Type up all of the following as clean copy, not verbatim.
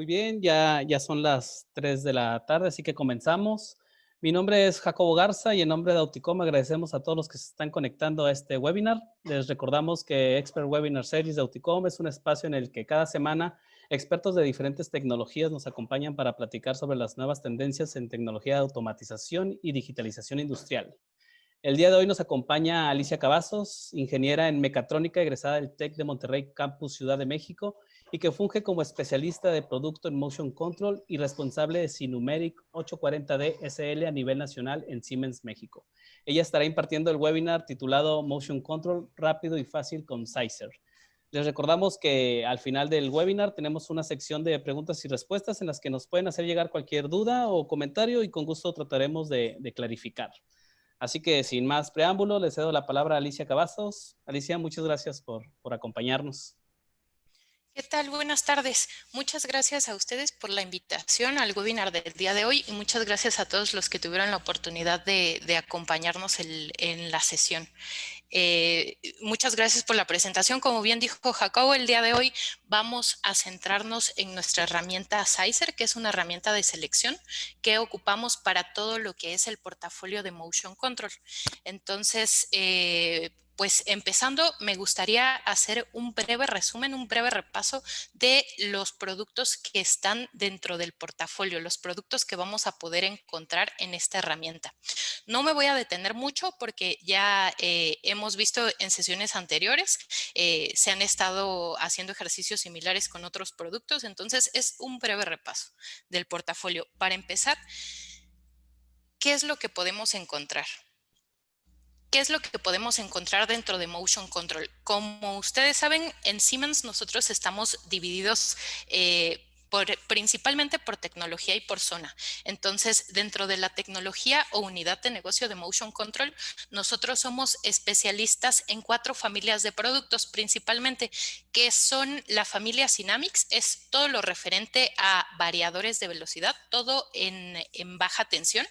Muy bien, ya son las 3 de la tarde, así que comenzamos. Mi nombre es Jacobo Garza y en nombre de Auticom agradecemos a todos los que se están conectando a este webinar. Les recordamos que Expert Webinar Series de Auticom es un espacio en el que cada semana expertos de diferentes tecnologías nos acompañan para platicar sobre las nuevas tendencias en tecnología de automatización y digitalización industrial. El día de hoy nos acompaña Alicia Cavazos, ingeniera en mecatrónica egresada del TEC de Monterrey Campus Ciudad de México y que funge como especialista de producto en Motion Control y responsable de Sinumeric 840D SL a nivel nacional en Siemens México. Ella estará impartiendo el webinar titulado Motion Control rápido y fácil con Sizer. Les recordamos que al final del webinar tenemos una sección de preguntas y respuestas en las que nos pueden hacer llegar cualquier duda o comentario y con gusto trataremos de clarificar. Así que sin más preámbulo, le cedo la palabra a Alicia Cavazos. Alicia, muchas gracias por acompañarnos. ¿Qué tal? Buenas tardes. Muchas gracias a ustedes por la invitación al webinar del día de hoy y muchas gracias a todos los que tuvieron la oportunidad de acompañarnos en la sesión. Muchas gracias por la presentación. Como bien dijo Jacobo, el día de hoy vamos a centrarnos en nuestra herramienta Sizer, que es una herramienta de selección que ocupamos para todo lo que es el portafolio de Motion Control. Entonces, pues empezando, me gustaría hacer un breve resumen, un breve repaso de los productos que están dentro del portafolio, los productos que vamos a poder encontrar en esta herramienta. No me voy a detener mucho porque ya hemos visto en sesiones anteriores, se han estado haciendo ejercicios similares con otros productos, entonces es un breve repaso del portafolio. Para empezar, ¿qué es lo que podemos encontrar? ¿Qué es lo que podemos encontrar dentro de Motion Control? Como ustedes saben, en Siemens nosotros estamos divididos principalmente por tecnología y por zona. Entonces, dentro de la tecnología o unidad de negocio de Motion Control, nosotros somos especialistas en 4 familias de productos principalmente, que son la familia Synamics, es todo lo referente a variadores de velocidad, todo en baja tensión.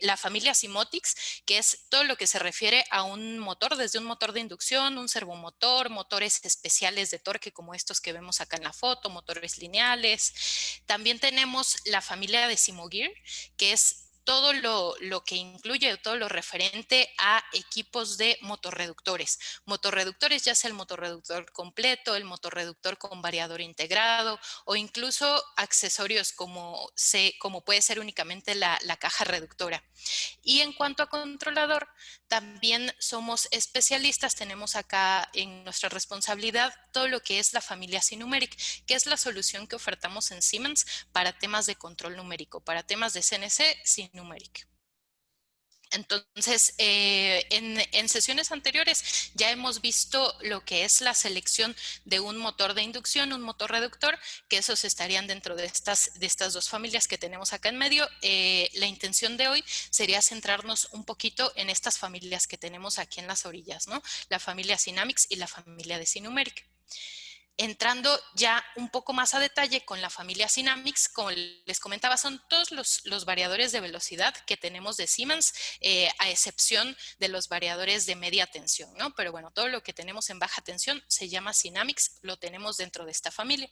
La familia Simotics, que es todo lo que se refiere a un motor, desde un motor de inducción, un servomotor, motores especiales de torque como estos que vemos acá en la foto, motores lineales. También tenemos la familia de Simogear, que es todo lo que incluye, todo lo referente a equipos de motorreductores. Motorreductores, ya sea el motorreductor completo, el motorreductor con variador integrado o incluso accesorios como puede ser únicamente la caja reductora. Y en cuanto a controlador, también somos especialistas, tenemos acá en nuestra responsabilidad todo lo que es la familia Sinumeric, que es la solución que ofertamos en Siemens para temas de control numérico, para temas de CNC Sinumeric. Entonces, en sesiones anteriores ya hemos visto lo que es la selección de un motor de inducción, un motor reductor, que esos estarían dentro de estas 2 familias que tenemos acá en medio. La intención de hoy sería centrarnos un poquito en estas familias que tenemos aquí en las orillas, ¿no? La familia Synamics y la familia de Sinumeric. Entrando ya un poco más a detalle con la familia Synamics, como les comentaba, son todos los variadores de velocidad que tenemos de Siemens, a excepción de los variadores de media tensión, ¿no? Pero bueno, todo lo que tenemos en baja tensión se llama Synamics, lo tenemos dentro de esta familia.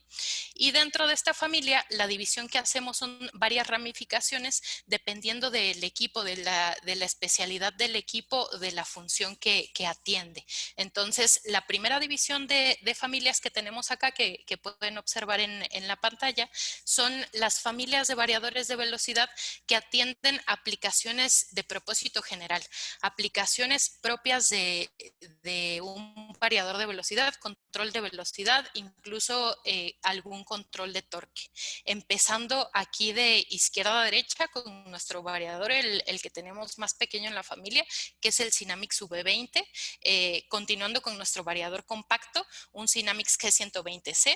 Y dentro de esta familia, la división que hacemos son varias ramificaciones dependiendo del equipo, de la especialidad del equipo, de la función que atiende. Entonces, la primera división de familias que tenemos acá, que pueden observar en la pantalla, son las familias de variadores de velocidad que atienden aplicaciones de propósito general, aplicaciones propias de un variador de velocidad, control de velocidad, incluso algún control de torque. Empezando aquí de izquierda a derecha con nuestro variador, el que tenemos más pequeño en la familia, que es el Synamics V20, continuando con nuestro variador compacto, un Synamics G120C.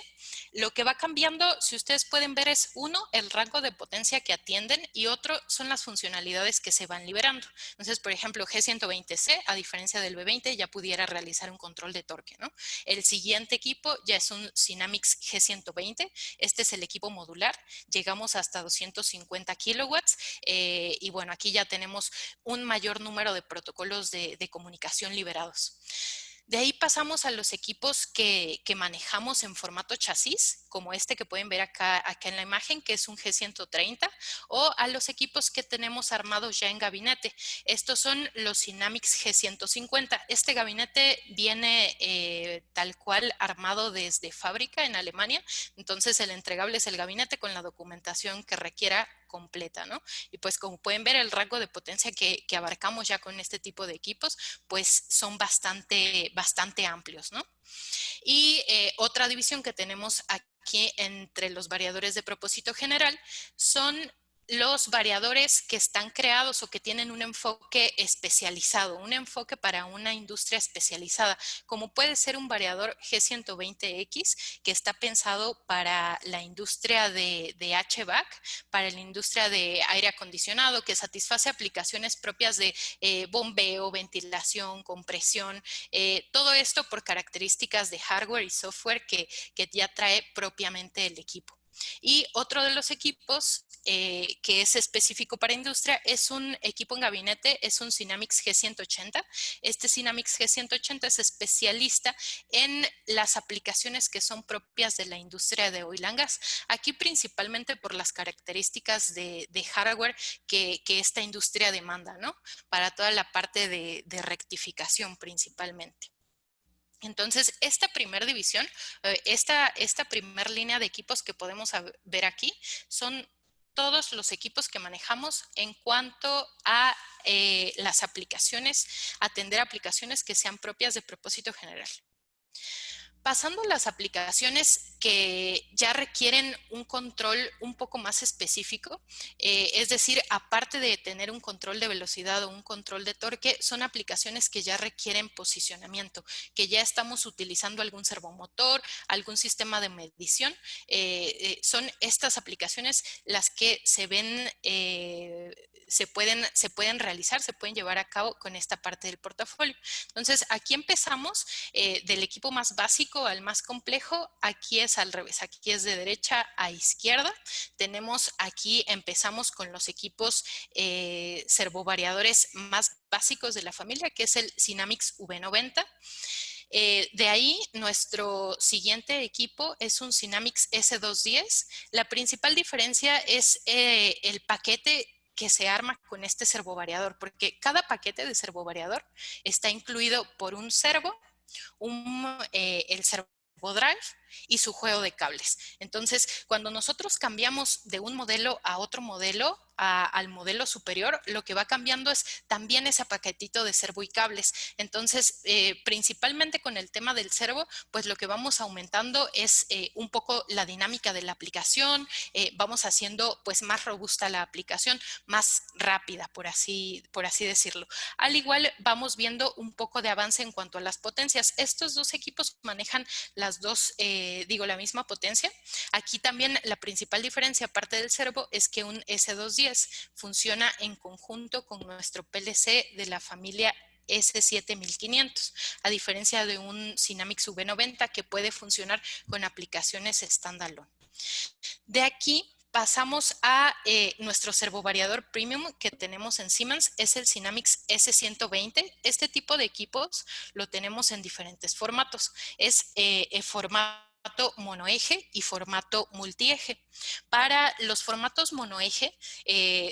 Lo que va cambiando, si ustedes pueden ver, es uno, el rango de potencia que atienden y otro son las funcionalidades que se van liberando. Entonces, por ejemplo, G120C, a diferencia del V20, ya pudiera realizar un control de torque, ¿no? El siguiente equipo ya es un Synamics G120. Este es el equipo modular. Llegamos hasta 250 kilowatts y bueno, aquí ya tenemos un mayor número de protocolos de comunicación liberados. De ahí pasamos a los equipos que manejamos en formato chasis, como este que pueden ver acá en la imagen, que es un G130, o a los equipos que tenemos armados ya en gabinete. Estos son los Sinamics G150. Este gabinete viene tal cual armado desde fábrica en Alemania, entonces el entregable es el gabinete con la documentación que requiera completa, ¿no? Y pues como pueden ver, el rango de potencia que abarcamos ya con este tipo de equipos, pues son bastante amplios, ¿no? Y otra división que tenemos aquí entre los variadores de propósito general son los variadores que están creados o que tienen un enfoque especializado, un enfoque para una industria especializada, como puede ser un variador G120X, que está pensado para la industria de HVAC, para la industria de aire acondicionado, que satisface aplicaciones propias de bombeo, ventilación, compresión, todo esto por características de hardware y software que ya trae propiamente el equipo. Y otro de los equipos que es específico para industria es un equipo en gabinete, es un Sinamics G180. Este Sinamics G180 es especialista en las aplicaciones que son propias de la industria de oil and gas. Aquí principalmente por las características de hardware que esta industria demanda, ¿no? Para toda la parte de rectificación principalmente. Entonces, esta primera división, esta primera línea de equipos que podemos ver aquí, son todos los equipos que manejamos en cuanto a las aplicaciones, atender aplicaciones que sean propias de propósito general. Pasando a las aplicaciones que ya requieren un control un poco más específico, es decir, aparte de tener un control de velocidad o un control de torque, son aplicaciones que ya requieren posicionamiento, que ya estamos utilizando algún servomotor, algún sistema de medición. Son estas aplicaciones las que se ven, se pueden realizar, se pueden llevar a cabo con esta parte del portafolio. Entonces, aquí empezamos del equipo más básico al más complejo. Aquí es al revés, aquí es de derecha a izquierda. Tenemos aquí, empezamos con los equipos servovariadores más básicos de la familia, que es el Sinamics V90. De ahí, nuestro siguiente equipo es un Sinamics S210. La principal diferencia es el paquete que se arma con este servovariador, porque cada paquete de servovariador está incluido por un servo, el servo drive y su juego de cables. Entonces, cuando nosotros cambiamos de un modelo a otro modelo, al modelo superior, lo que va cambiando es también ese paquetito de servo y cables. Entonces, principalmente con el tema del servo, pues lo que vamos aumentando es un poco la dinámica de la aplicación, vamos haciendo pues más robusta la aplicación, más rápida, por así decirlo. Al igual, vamos viendo un poco de avance en cuanto a las potencias. Estos dos equipos manejan las dos, la misma potencia. Aquí también la principal diferencia, aparte del servo, es que un S210 funciona en conjunto con nuestro PLC de la familia S7500, a diferencia de un Sinamics V90 que puede funcionar con aplicaciones standalone. De aquí pasamos a nuestro servovariador premium que tenemos en Siemens, es el Sinamics S120. Este tipo de equipos lo tenemos en diferentes formatos. Es formato monoeje y formato multieje. Para los formatos monoeje,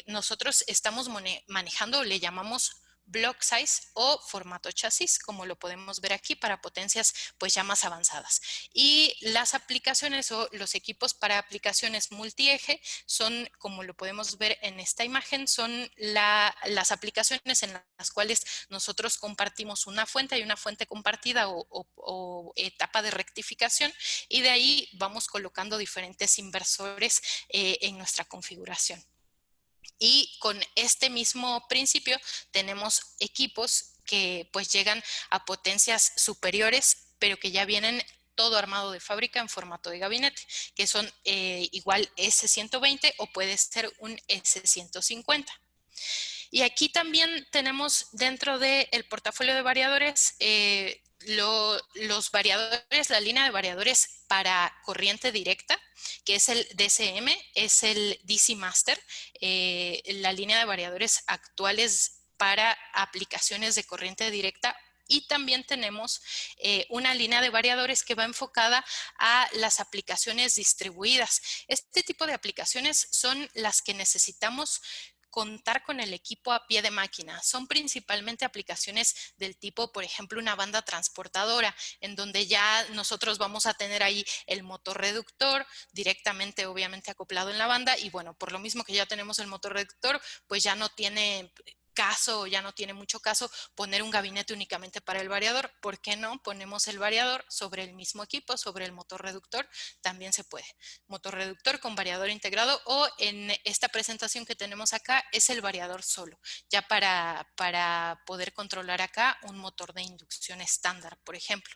nosotros estamos manejando, le llamamos block size o formato chasis, como lo podemos ver aquí para potencias pues ya más avanzadas. Y las aplicaciones o los equipos para aplicaciones multieje son, como lo podemos ver en esta imagen, son las aplicaciones en las cuales nosotros compartimos una fuente, hay una fuente compartida o etapa de rectificación, y de ahí vamos colocando diferentes inversores en nuestra configuración. Y con este mismo principio tenemos equipos que pues llegan a potencias superiores, pero que ya vienen todo armado de fábrica en formato de gabinete, que son igual S120 o puede ser un S150. Y aquí también tenemos dentro del portafolio de variadores los variadores, la línea de variadores para corriente directa, que es el DCM, es el DC Master, la línea de variadores actuales para aplicaciones de corriente directa y también tenemos una línea de variadores que va enfocada a las aplicaciones distribuidas. Este tipo de aplicaciones son las que necesitamos contar con el equipo a pie de máquina. Son principalmente aplicaciones del tipo, por ejemplo, una banda transportadora, en donde ya nosotros vamos a tener ahí el motor reductor directamente, obviamente, acoplado en la banda. Y bueno, por lo mismo que ya tenemos el motor reductor, pues ya no tiene caso, ya no tiene mucho caso poner un gabinete únicamente para el variador. ¿Por qué no? Ponemos el variador sobre el mismo equipo, sobre el motor reductor, también se puede. Motor reductor con variador integrado, o en esta presentación que tenemos acá es el variador solo, ya para poder controlar acá un motor de inducción estándar, por ejemplo.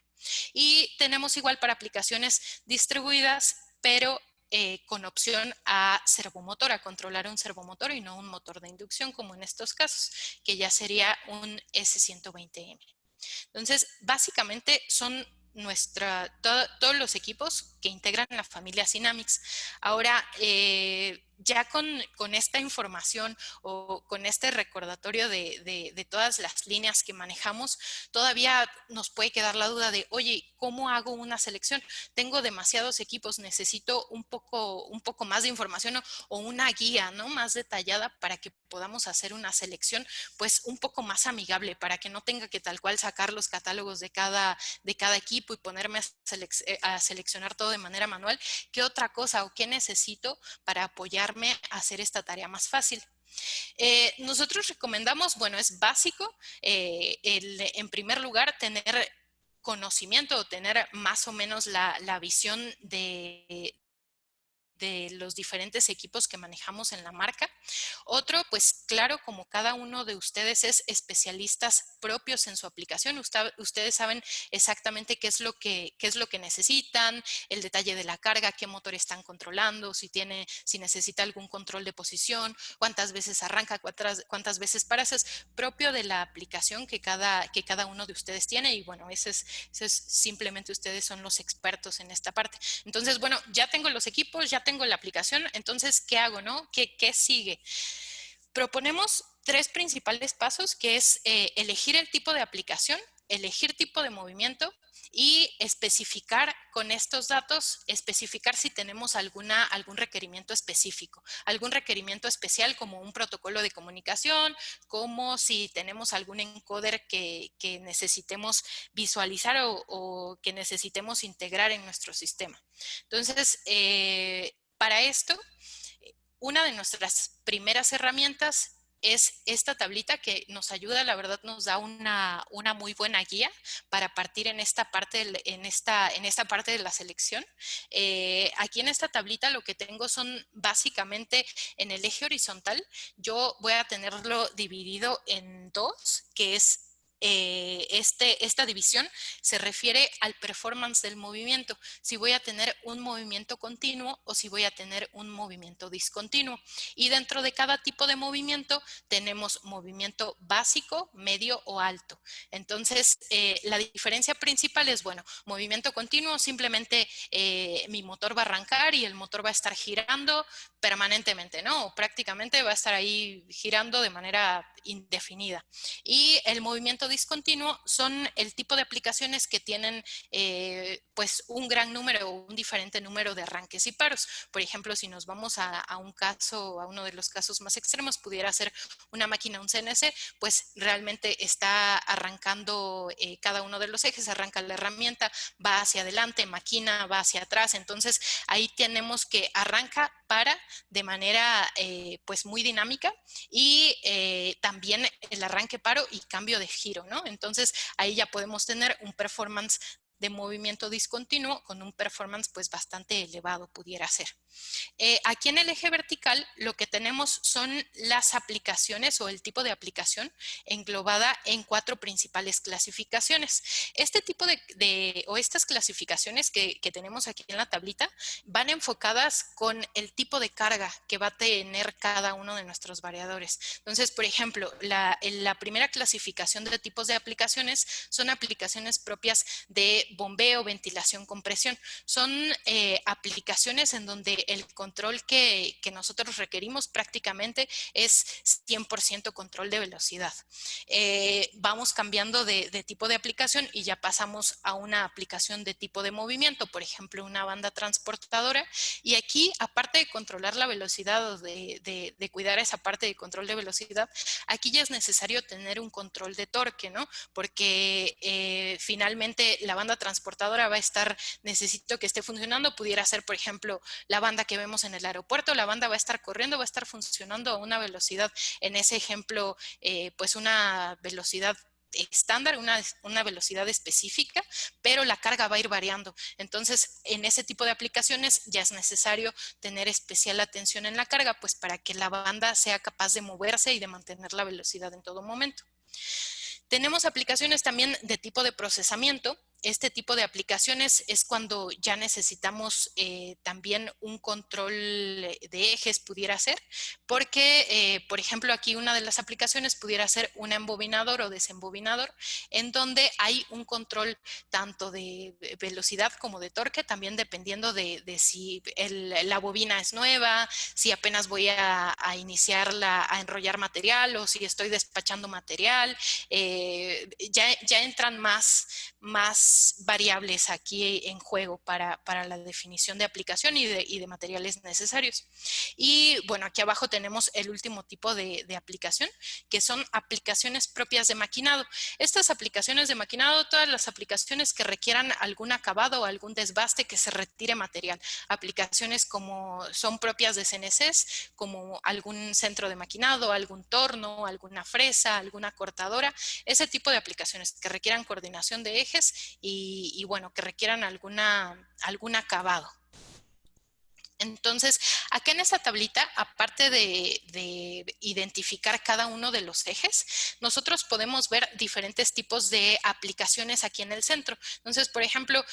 Y tenemos igual para aplicaciones distribuidas, pero con opción a servomotor, a controlar un servomotor y no un motor de inducción, como en estos casos, que ya sería un S120M. Entonces, básicamente son todos los equipos que integran la familia Synamics. Ahora, ya con esta información o con este recordatorio de todas las líneas que manejamos, todavía nos puede quedar la duda de, oye, ¿cómo hago una selección? Tengo demasiados equipos, necesito un poco más de información o una guía, ¿no?, más detallada para que podamos hacer una selección pues un poco más amigable, para que no tenga que tal cual sacar los catálogos de cada equipo y ponerme a seleccionar todo de manera manual. ¿Qué otra cosa o qué necesito para apoyarme a hacer esta tarea más fácil? Nosotros recomendamos, bueno, es básico, en primer lugar, tener conocimiento o tener más o menos la visión de los diferentes equipos que manejamos en la marca. Otro, pues claro, como cada uno de ustedes es especialistas propios en su aplicación, ustedes saben exactamente qué es lo que necesitan, el detalle de la carga, qué motor están controlando, si necesita algún control de posición, cuántas veces arranca, cuántas veces para. Eso es propio de la aplicación que cada uno de ustedes tiene, y bueno, eso es simplemente, ustedes son los expertos en esta parte. Entonces, bueno, ya tengo los equipos, ya tengo la aplicación, entonces, ¿qué hago, no? ¿Qué sigue? Proponemos 3 principales pasos, que es elegir el tipo de aplicación, elegir tipo de movimiento y especificar con estos datos, especificar si tenemos algún requerimiento específico, algún requerimiento especial como un protocolo de comunicación, como si tenemos algún encoder que necesitemos visualizar o que necesitemos integrar en nuestro sistema. Entonces, para esto, una de nuestras primeras herramientas es esta tablita que nos ayuda, la verdad nos da una muy buena guía para partir en esta parte de la selección. Aquí en esta tablita lo que tengo son básicamente, en el eje horizontal, yo voy a tenerlo dividido en 2, que es esta división se refiere al performance del movimiento, si voy a tener un movimiento continuo o si voy a tener un movimiento discontinuo. Y dentro de cada tipo de movimiento tenemos movimiento básico, medio o alto. Entonces, la diferencia principal es, bueno, movimiento continuo, simplemente mi motor va a arrancar y el motor va a estar girando permanentemente, ¿no? O prácticamente va a estar ahí girando de manera indefinida. Y el movimiento discontinuo son el tipo de aplicaciones que tienen pues un gran número o un diferente número de arranques y paros. Por ejemplo, si nos vamos a uno de los casos más extremos, pudiera ser una máquina, un CNC, pues realmente está arrancando cada uno de los ejes, arranca la herramienta, va hacia adelante, maquina, va hacia atrás. Entonces ahí tenemos que arranca, para, de manera pues muy dinámica, y también el arranque, paro y cambio de giro, ¿no? Entonces ahí ya podemos tener un performance de movimiento discontinuo con un performance pues bastante elevado, pudiera ser. Aquí en el eje vertical lo que tenemos son las aplicaciones o el tipo de aplicación englobada en 4 principales clasificaciones. Este tipo o estas clasificaciones que tenemos aquí en la tablita van enfocadas con el tipo de carga que va a tener cada uno de nuestros variadores. Entonces, por ejemplo, la primera clasificación de tipos de aplicaciones son aplicaciones propias de bombeo, ventilación, compresión. Son aplicaciones en donde el control que nosotros requerimos prácticamente es 100% control de velocidad. Vamos cambiando de tipo de aplicación y ya pasamos a una aplicación de tipo de movimiento, por ejemplo, una banda transportadora. Y aquí, aparte de controlar la velocidad o de cuidar esa parte de control de velocidad, aquí ya es necesario tener un control de torque, ¿no? Porque finalmente la banda transportadora va a estar, necesito que esté funcionando, pudiera ser, por ejemplo, la banda que vemos en el aeropuerto, la banda va a estar corriendo, va a estar funcionando a una velocidad, en ese ejemplo, pues una velocidad estándar, una velocidad específica, pero la carga va a ir variando. Entonces, en ese tipo de aplicaciones ya es necesario tener especial atención en la carga, pues para que la banda sea capaz de moverse y de mantener la velocidad en todo momento. Tenemos aplicaciones también de tipo de procesamiento. Este tipo de aplicaciones es cuando ya necesitamos también un control de ejes, pudiera ser, porque, por ejemplo, aquí una de las aplicaciones pudiera ser un embobinador o desembobinador, en donde hay un control tanto de velocidad como de torque, también dependiendo de si la bobina es nueva, si apenas voy a iniciarla a enrollar material o si estoy despachando material. Ya entran más variables aquí en juego para la definición de aplicación y de materiales necesarios. Y bueno, aquí abajo tenemos el último tipo de aplicación, que son aplicaciones propias de maquinado. Estas aplicaciones de maquinado, todas las aplicaciones que requieran algún acabado o algún desbaste, que se retire material. Aplicaciones como son propias de CNCs, como algún centro de maquinado, algún torno, alguna fresa, alguna cortadora, ese tipo de aplicaciones que requieran coordinación de ejes y bueno, que requieran algún acabado. Entonces, acá en esta tablita, aparte de identificar cada uno de los ejes, nosotros podemos ver diferentes tipos de aplicaciones aquí en el centro. Entonces, por ejemplo,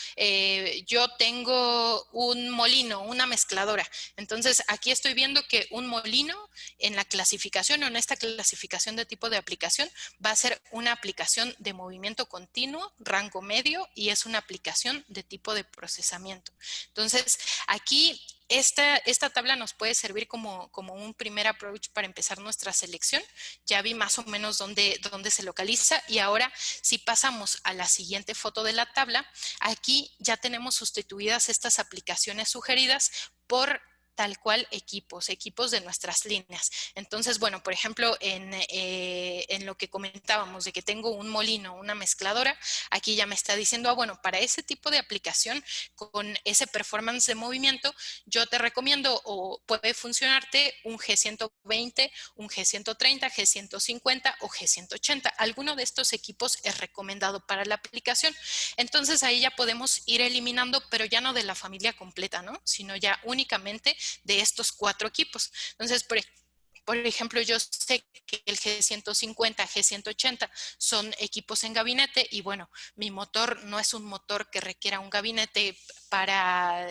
yo tengo un molino, una mezcladora. Entonces, aquí estoy viendo que un molino en la clasificación o en esta clasificación de tipo de aplicación va a ser una aplicación de movimiento continuo, rango medio, y es una aplicación de tipo de procesamiento. Entonces, aquí esta tabla nos puede servir como un primer approach para empezar nuestra selección. Ya vi más o menos dónde se localiza y ahora si pasamos a la siguiente foto de la tabla, aquí ya tenemos sustituidas estas aplicaciones sugeridas por tal cual equipos de nuestras líneas. Entonces, bueno, por ejemplo, en lo que comentábamos de que tengo un molino, una mezcladora, aquí ya me está diciendo, bueno, para ese tipo de aplicación con ese performance de movimiento, yo te recomiendo o puede funcionarte un G120, un G130, G150 o G180. Alguno de estos equipos es recomendado para la aplicación. Entonces ahí ya podemos ir eliminando, pero ya no de la familia completa, ¿no? Sino ya únicamente de estos 4 equipos. Entonces, por ejemplo, yo sé que el G150, G180 son equipos en gabinete y bueno, mi motor no es un motor que requiera un gabinete para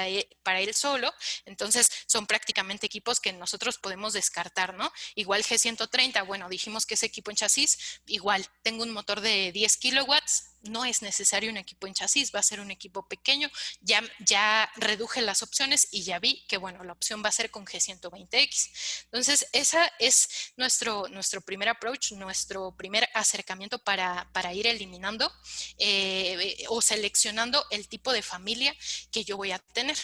él solo, entonces son prácticamente equipos que nosotros podemos descartar, ¿no? Igual G130, bueno, dijimos que es equipo en chasis, igual tengo un motor de 10 kilowatts, no es necesario un equipo en chasis, va a ser un equipo pequeño, ya reduje las opciones y ya vi que, bueno, la opción va a ser con G120X. Entonces, esa es nuestro primer approach, nuestro primer acercamiento para ir eliminando o seleccionando el tipo de familia que yo voy a tener.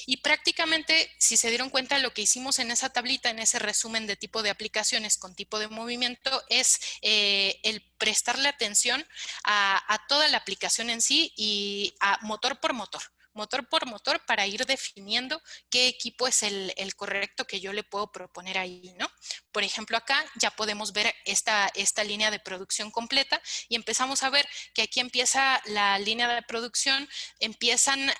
Y prácticamente, si se dieron cuenta, lo que hicimos en esa tablita, en ese resumen de tipo de aplicaciones con tipo de movimiento, es el prestarle atención a toda la aplicación en sí y a motor por motor para ir definiendo qué equipo es el correcto que yo le puedo proponer ahí, ¿no? Por ejemplo, acá ya podemos ver esta línea de producción completa y empezamos a ver que aquí empieza la línea de producción, empiezan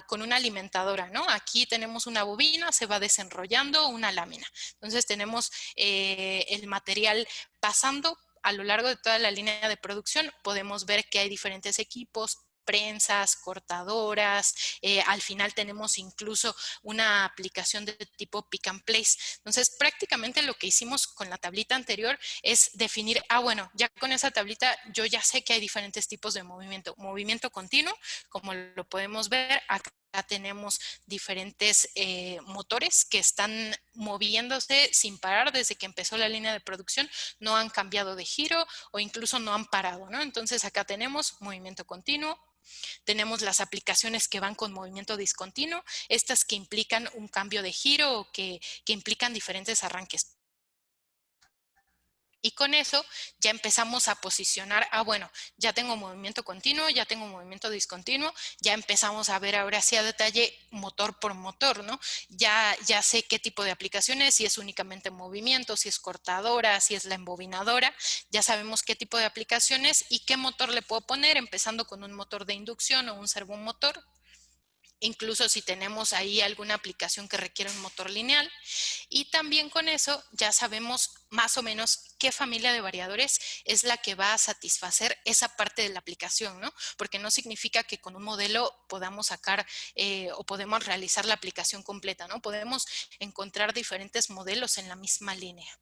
con una alimentadora, ¿no? Aquí tenemos una bobina, se va desenrollando una lámina. Entonces tenemos el material pasando a lo largo de toda la línea de producción. Podemos ver que hay diferentes equipos, prensas, cortadoras, al final tenemos incluso una aplicación de tipo pick and place. Entonces, prácticamente lo que hicimos con la tablita anterior es definir, bueno, ya con esa tablita yo ya sé que hay diferentes tipos de movimiento. Movimiento continuo, como lo podemos ver acá. Tenemos diferentes motores que están moviéndose sin parar desde que empezó la línea de producción, no han cambiado de giro o incluso no han parado, ¿no? Entonces acá tenemos movimiento continuo. Tenemos las aplicaciones que van con movimiento discontinuo, estas que implican un cambio de giro o que implican diferentes arranques. Y con eso ya empezamos a posicionar, bueno, ya tengo movimiento continuo, ya tengo movimiento discontinuo, ya empezamos a ver ahora sí a detalle motor por motor, ¿no? Ya sé qué tipo de aplicaciones, si es únicamente movimiento, si es cortadora, si es la embobinadora, ya sabemos qué tipo de aplicaciones y qué motor le puedo poner, empezando con un motor de inducción o un servomotor. Incluso si tenemos ahí alguna aplicación que requiere un motor lineal. Y también con eso ya sabemos más o menos qué familia de variadores es la que va a satisfacer esa parte de la aplicación, ¿no? Porque no significa que con un modelo podamos sacar o podemos realizar la aplicación completa, ¿no? Podemos encontrar diferentes modelos en la misma línea.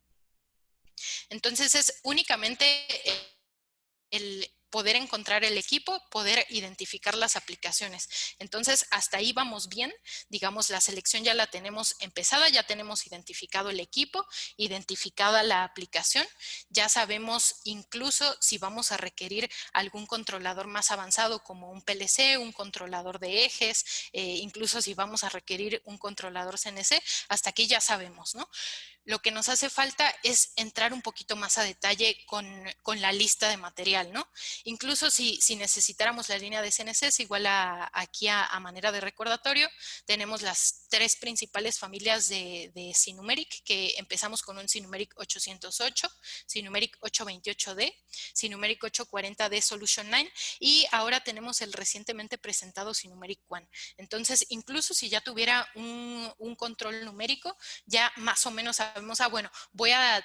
Entonces es únicamente el poder encontrar el equipo, poder identificar las aplicaciones. Entonces, hasta ahí vamos bien. Digamos, la selección ya la tenemos empezada, ya tenemos identificado el equipo, identificada la aplicación. Ya sabemos incluso si vamos a requerir algún controlador más avanzado como un PLC, un controlador de ejes, incluso si vamos a requerir un controlador CNC, hasta aquí ya sabemos, ¿no? Lo que nos hace falta es entrar un poquito más a detalle con la lista de material, ¿no? Incluso si necesitáramos la línea de CNC, es igual aquí a manera de recordatorio, tenemos las tres principales familias de Sinumeric, que empezamos con un Sinumeric 808, Sinumeric 828D, Sinumeric 840D Solution 9 y ahora tenemos el recientemente presentado Sinumeric One. Entonces, incluso si ya tuviera un control numérico, ya más o menos sabemos, bueno,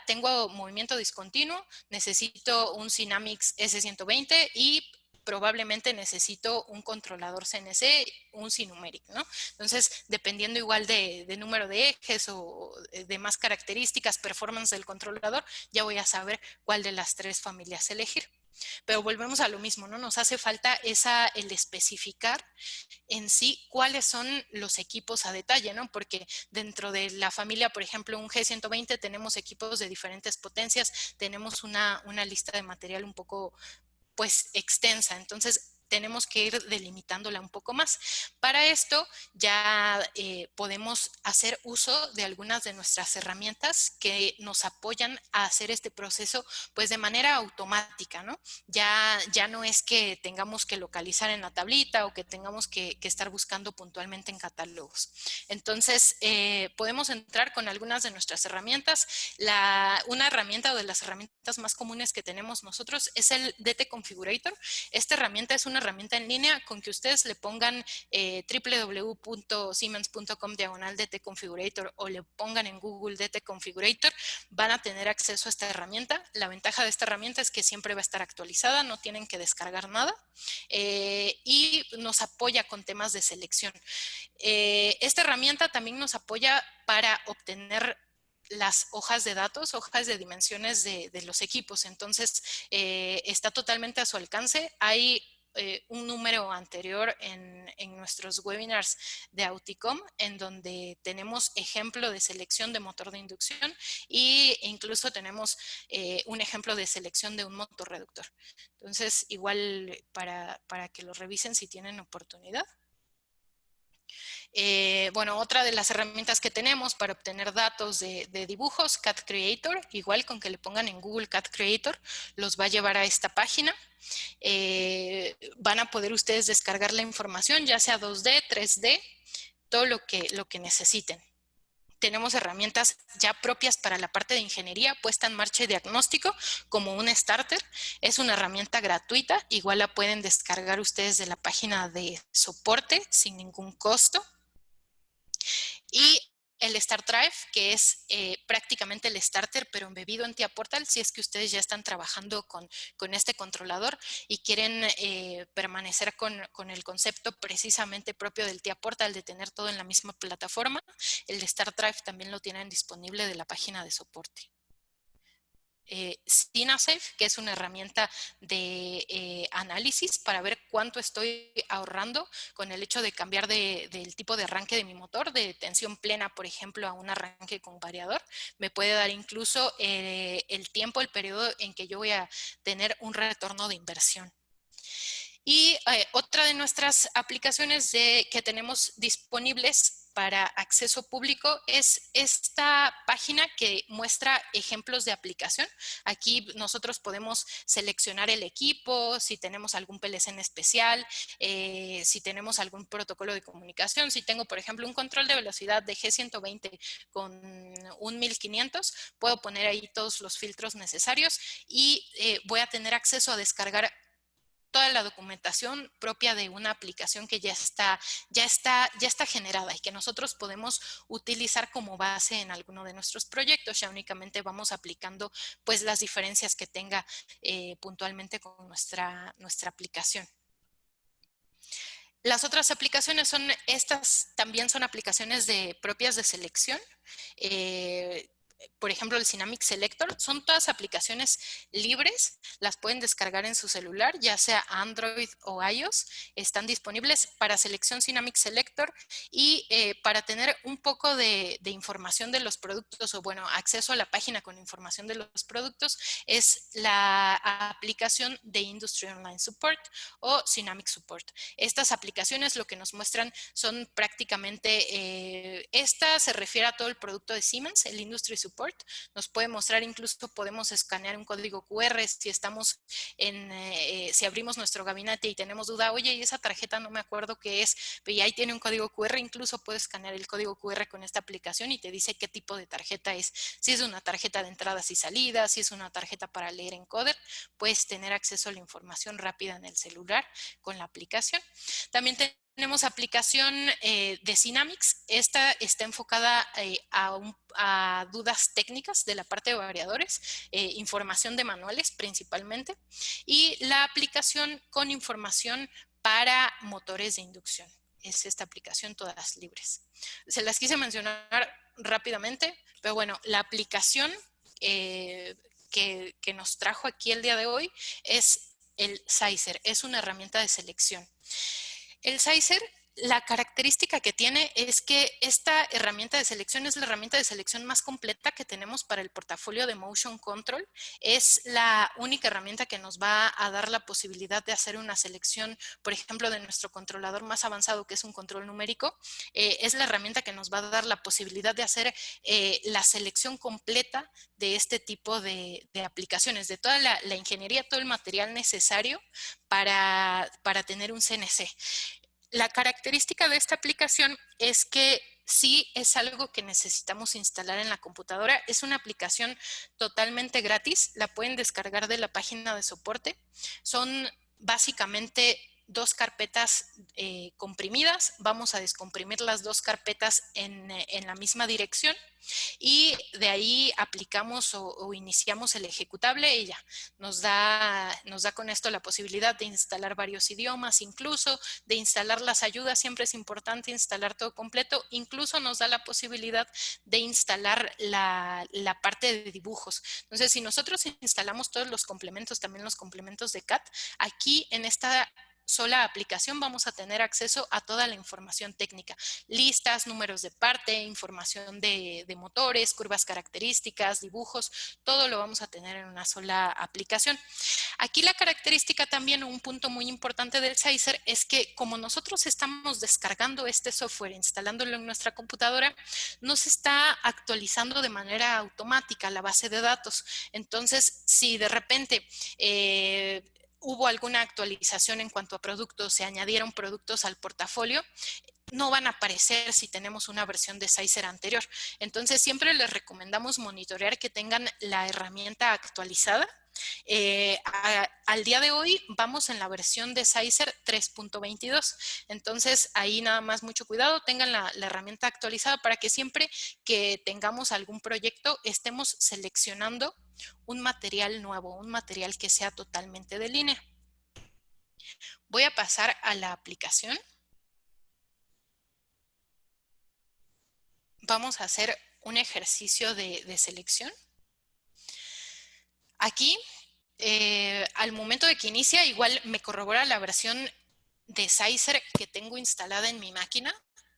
tengo movimiento discontinuo, necesito un Synamics S120 y probablemente necesito un controlador CNC, un Sinumeric, ¿no? Entonces, dependiendo igual de número de ejes o de más características, performance del controlador, ya voy a saber cuál de las tres familias elegir. Pero volvemos a lo mismo, ¿no? Nos hace falta el especificar en sí cuáles son los equipos a detalle, ¿no? Porque dentro de la familia, por ejemplo, un G120 tenemos equipos de diferentes potencias, tenemos una lista de material un poco pues extensa, entonces tenemos que ir delimitándola un poco más. Para esto ya podemos hacer uso de algunas de nuestras herramientas que nos apoyan a hacer este proceso pues de manera automática, ¿no? Ya no es que tengamos que localizar en la tablita o que tengamos que estar buscando puntualmente en catálogos. Entonces podemos entrar con algunas de nuestras herramientas. Una herramienta o de las herramientas más comunes que tenemos nosotros es el DT Configurator. Esta herramienta es una herramienta en línea con que ustedes le pongan www.siemens.com/DT Configurator o le pongan en Google DT Configurator, van a tener acceso a esta herramienta. La ventaja de esta herramienta es que siempre va a estar actualizada, no tienen que descargar nada y nos apoya con temas de selección. Esta herramienta también nos apoya para obtener las hojas de datos, hojas de dimensiones de los equipos. Entonces, está totalmente a su alcance. Hay un número anterior en nuestros webinars de Auticom, en donde tenemos ejemplo de selección de motor de inducción e incluso tenemos un ejemplo de selección de un motor reductor. Entonces, igual para que lo revisen si tienen oportunidad. Bueno, otra de las herramientas que tenemos para obtener datos de dibujos, CAD Creator, igual con que le pongan en Google CAD Creator, los va a llevar a esta página. Van a poder ustedes descargar la información, ya sea 2D, 3D, todo lo que necesiten. Tenemos herramientas ya propias para la parte de ingeniería, puesta en marcha y diagnóstico, como un starter. Es una herramienta gratuita, igual la pueden descargar ustedes de la página de soporte sin ningún costo. Y el Start Drive, que es prácticamente el starter, pero embebido en TIA Portal, si es que ustedes ya están trabajando con este controlador y quieren permanecer con el concepto precisamente propio del TIA Portal, de tener todo en la misma plataforma. El Start Drive también lo tienen disponible de la página de soporte. SinaSafe, que es una herramienta de análisis para ver cuánto estoy ahorrando con el hecho de cambiar del tipo de arranque de mi motor, de tensión plena, por ejemplo, a un arranque con variador. Me puede dar incluso el tiempo, el periodo en que yo voy a tener un retorno de inversión. Y otra de nuestras aplicaciones que tenemos disponibles para acceso público es esta página que muestra ejemplos de aplicación. Aquí nosotros podemos seleccionar el equipo, si tenemos algún PLC en especial, si tenemos algún protocolo de comunicación. Si tengo, por ejemplo, un control de velocidad de G120 con un 1500, puedo poner ahí todos los filtros necesarios y voy a tener acceso a descargar toda la documentación propia de una aplicación que ya está generada y que nosotros podemos utilizar como base en alguno de nuestros proyectos. Ya únicamente vamos aplicando pues las diferencias que tenga puntualmente con nuestra aplicación. Las otras aplicaciones son estas, también son aplicaciones propias de selección. Por ejemplo, el Sinamic Selector, son todas aplicaciones libres, las pueden descargar en su celular, ya sea Android o iOS, están disponibles para selección Sinamic Selector y para tener un poco de información de los productos o bueno, acceso a la página con información de los productos, es la aplicación de Industry Online Support o Sinamic Support. Estas aplicaciones lo que nos muestran son prácticamente, esta se refiere a todo el producto de Siemens, el Industry Support. Nos puede mostrar, incluso podemos escanear un código QR si estamos si abrimos nuestro gabinete y tenemos duda, oye, y esa tarjeta no me acuerdo qué es, y ahí tiene un código QR, incluso puedes escanear el código QR con esta aplicación y te dice qué tipo de tarjeta es. Si es una tarjeta de entradas y salidas, si es una tarjeta para leer encoder, puedes tener acceso a la información rápida en el celular con la aplicación. También tenemos aplicación de Sinamics. Esta está enfocada a dudas técnicas de la parte de variadores, información de manuales principalmente, y la aplicación con información para motores de inducción. Es esta aplicación, todas libres. Se las quise mencionar rápidamente, pero bueno, la aplicación que nos trajo aquí el día de hoy es el Sizer, es una herramienta de selección. El Sizer, la característica que tiene es que esta herramienta de selección es la herramienta de selección más completa que tenemos para el portafolio de Motion Control. Es la única herramienta que nos va a dar la posibilidad de hacer una selección, por ejemplo, de nuestro controlador más avanzado, que es un control numérico. Es la herramienta que nos va a dar la posibilidad de hacer la selección completa de este tipo de aplicaciones, de toda la ingeniería, todo el material necesario para tener un CNC. La característica de esta aplicación es que sí es algo que necesitamos instalar en la computadora. Es una aplicación totalmente gratis. La pueden descargar de la página de soporte. Son básicamente dos carpetas comprimidas. Vamos a descomprimir las dos carpetas en la misma dirección y de ahí aplicamos o iniciamos el ejecutable y ya nos da con esto la posibilidad de instalar varios idiomas, incluso de instalar las ayudas. Siempre es importante instalar todo completo. Incluso nos da la posibilidad de instalar la parte de dibujos. Entonces, si nosotros instalamos todos los complementos, también los complementos de CAD, aquí en esta sola aplicación vamos a tener acceso a toda la información técnica, listas, números de parte, información de motores, curvas características, dibujos, todo lo vamos a tener en una sola aplicación. Aquí la característica también, un punto muy importante del Sizer, es que como nosotros estamos descargando este software, instalándolo en nuestra computadora, no se está actualizando de manera automática la base de datos. Entonces, si de repente hubo alguna actualización en cuanto a productos, se añadieron productos al portafolio, no van a aparecer si tenemos una versión de Sizer anterior. Entonces, siempre les recomendamos monitorear que tengan la herramienta actualizada. Al día de hoy vamos en la versión de Sizer 3.22. Entonces, ahí nada más mucho cuidado, tengan la herramienta actualizada para que siempre que tengamos algún proyecto estemos seleccionando un material nuevo, un material que sea totalmente de línea. Voy a pasar a la aplicación. Vamos a hacer un ejercicio de selección. Aquí, al momento de que inicia, igual me corrobora la versión de Sizer que tengo instalada en mi máquina.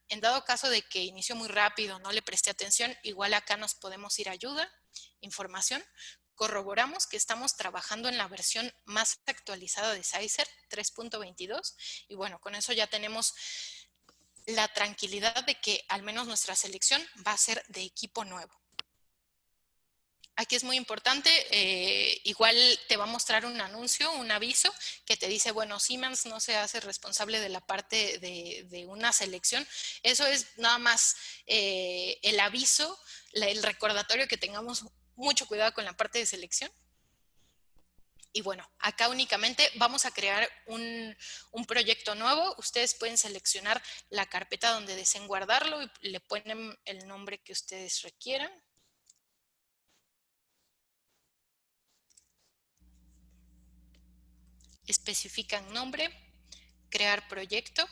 En dado caso de que inició muy rápido, no le presté atención, igual acá nos podemos ir a ayuda, información. Corroboramos que estamos trabajando en la versión más actualizada de Sizer 3.22 y bueno, con eso ya tenemos la tranquilidad de que al menos nuestra selección va a ser de equipo nuevo. Aquí es muy importante, igual te va a mostrar un anuncio, un aviso que te dice, bueno, Siemens no se hace responsable de la parte de una selección. Eso es nada más el aviso, el recordatorio que tengamos mucho cuidado con la parte de selección. Y bueno, acá únicamente vamos a crear un proyecto nuevo. Ustedes pueden seleccionar la carpeta donde deseen guardarlo y le ponen el nombre que ustedes requieran. Especifican nombre, crear proyecto.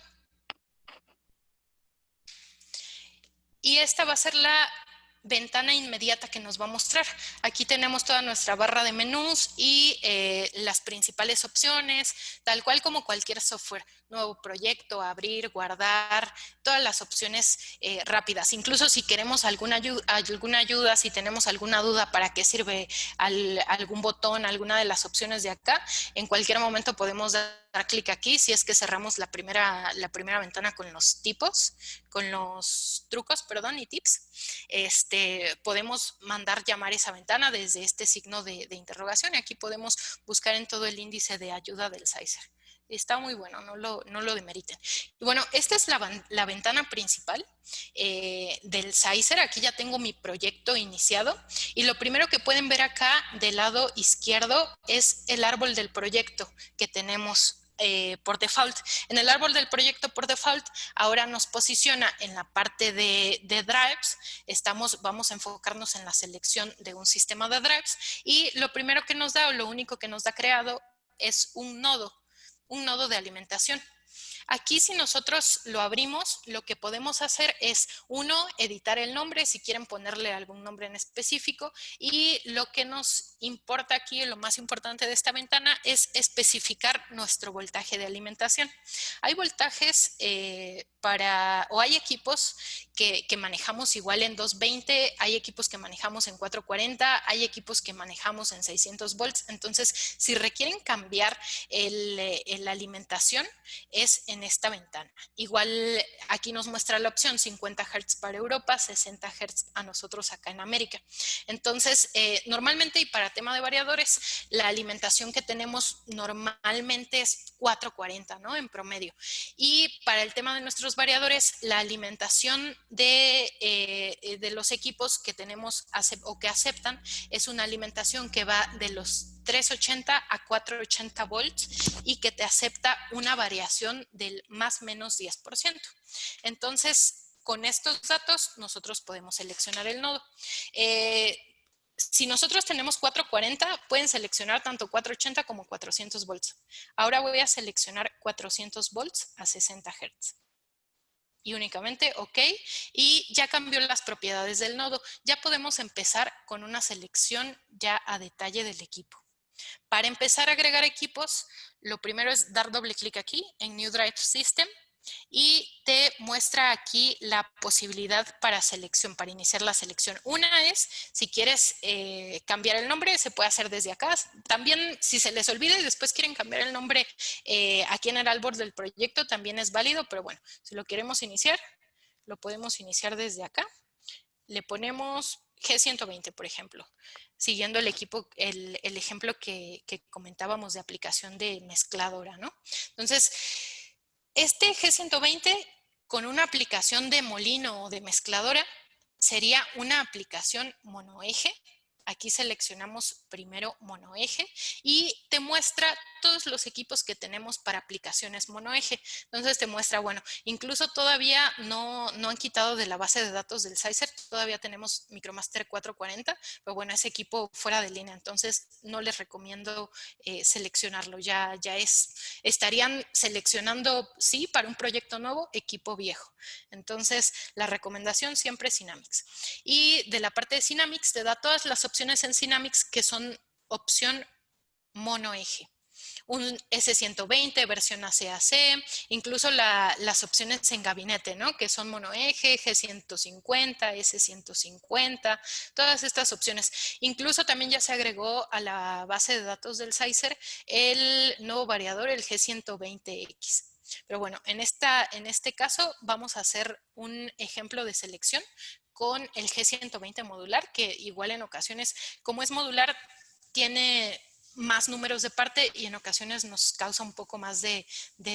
Y esta va a ser la ventana inmediata que nos va a mostrar. Aquí tenemos toda nuestra barra de menús y las principales opciones, tal cual como cualquier software. Nuevo proyecto, abrir, guardar, todas las opciones rápidas. Incluso si queremos alguna ayuda, si tenemos alguna duda para qué sirve algún botón, alguna de las opciones de acá, en cualquier momento podemos dar clic aquí si es que cerramos la primera ventana con los tipos, con los trucos, perdón, y tips. Podemos mandar llamar esa ventana desde este signo de interrogación y aquí podemos buscar en todo el índice de ayuda del Sizer. Está muy bueno, no lo demeriten. Y bueno, esta es la ventana principal del Sizer. Aquí ya tengo mi proyecto iniciado y lo primero que pueden ver acá del lado izquierdo es el árbol del proyecto que tenemos por default. En el árbol del proyecto por default ahora nos posiciona en la parte de drives. Vamos a enfocarnos en la selección de un sistema de drives y lo primero que nos da o lo único que nos da creado es un nodo de alimentación. Aquí si nosotros lo abrimos, lo que podemos hacer es, uno, editar el nombre, si quieren ponerle algún nombre en específico, y lo que nos importa aquí, lo más importante de esta ventana, es especificar nuestro voltaje de alimentación. Hay voltajes o hay equipos que manejamos igual en 220, hay equipos que manejamos en 440, hay equipos que manejamos en 600 volts, entonces si requieren cambiar la alimentación es en esta ventana. Igual aquí nos muestra la opción 50 Hz para Europa, 60 Hz a nosotros acá en América. Entonces, normalmente y para tema de variadores, la alimentación que tenemos normalmente es 440, ¿no? En promedio. Y para el tema de nuestros variadores, la alimentación de los equipos que tenemos o que aceptan es una alimentación que va de los 380 a 480 volts y que te acepta una variación del más menos 10%. Entonces, con estos datos, nosotros podemos seleccionar el nodo. Si nosotros tenemos 440, pueden seleccionar tanto 480 como 400 volts. Ahora voy a seleccionar 400 volts a 60 Hz. Y únicamente OK, y ya cambió las propiedades del nodo. Ya podemos empezar con una selección ya a detalle del equipo. Para empezar a agregar equipos, lo primero es dar doble clic aquí en New Drive System y te muestra aquí la posibilidad para selección, para iniciar la selección. Una es, si quieres cambiar el nombre, se puede hacer desde acá. También, si se les olvida y después quieren cambiar el nombre aquí en el árbol del proyecto, también es válido, pero bueno, si lo queremos iniciar, lo podemos iniciar desde acá. Le ponemos G120, por ejemplo, siguiendo el ejemplo que comentábamos de aplicación de mezcladora, ¿no? Entonces, este G120 con una aplicación de molino o de mezcladora, sería una aplicación monoeje. Aquí seleccionamos primero monoeje y te muestra todos los equipos que tenemos para aplicaciones monoeje. Entonces te muestra, bueno, incluso todavía no han quitado de la base de datos del Sizer, todavía tenemos Micromaster 440, pero bueno, ese equipo fuera de línea, entonces no les recomiendo seleccionarlo, estarían seleccionando, sí, para un proyecto nuevo, equipo viejo. Entonces, la recomendación siempre es Synamics. Y de la parte de Synamics te da todas las opciones en Synamics que son opción monoeje. Un S120, versión ACAC, incluso las opciones en gabinete, ¿no? Que son monoeje, G150, S150, todas estas opciones. Incluso también ya se agregó a la base de datos del Sizer el nuevo variador, el G120X. Pero bueno, en este caso vamos a hacer un ejemplo de selección con el G120 modular, que igual en ocasiones, como es modular, tiene más números de parte y en ocasiones nos causa un poco más de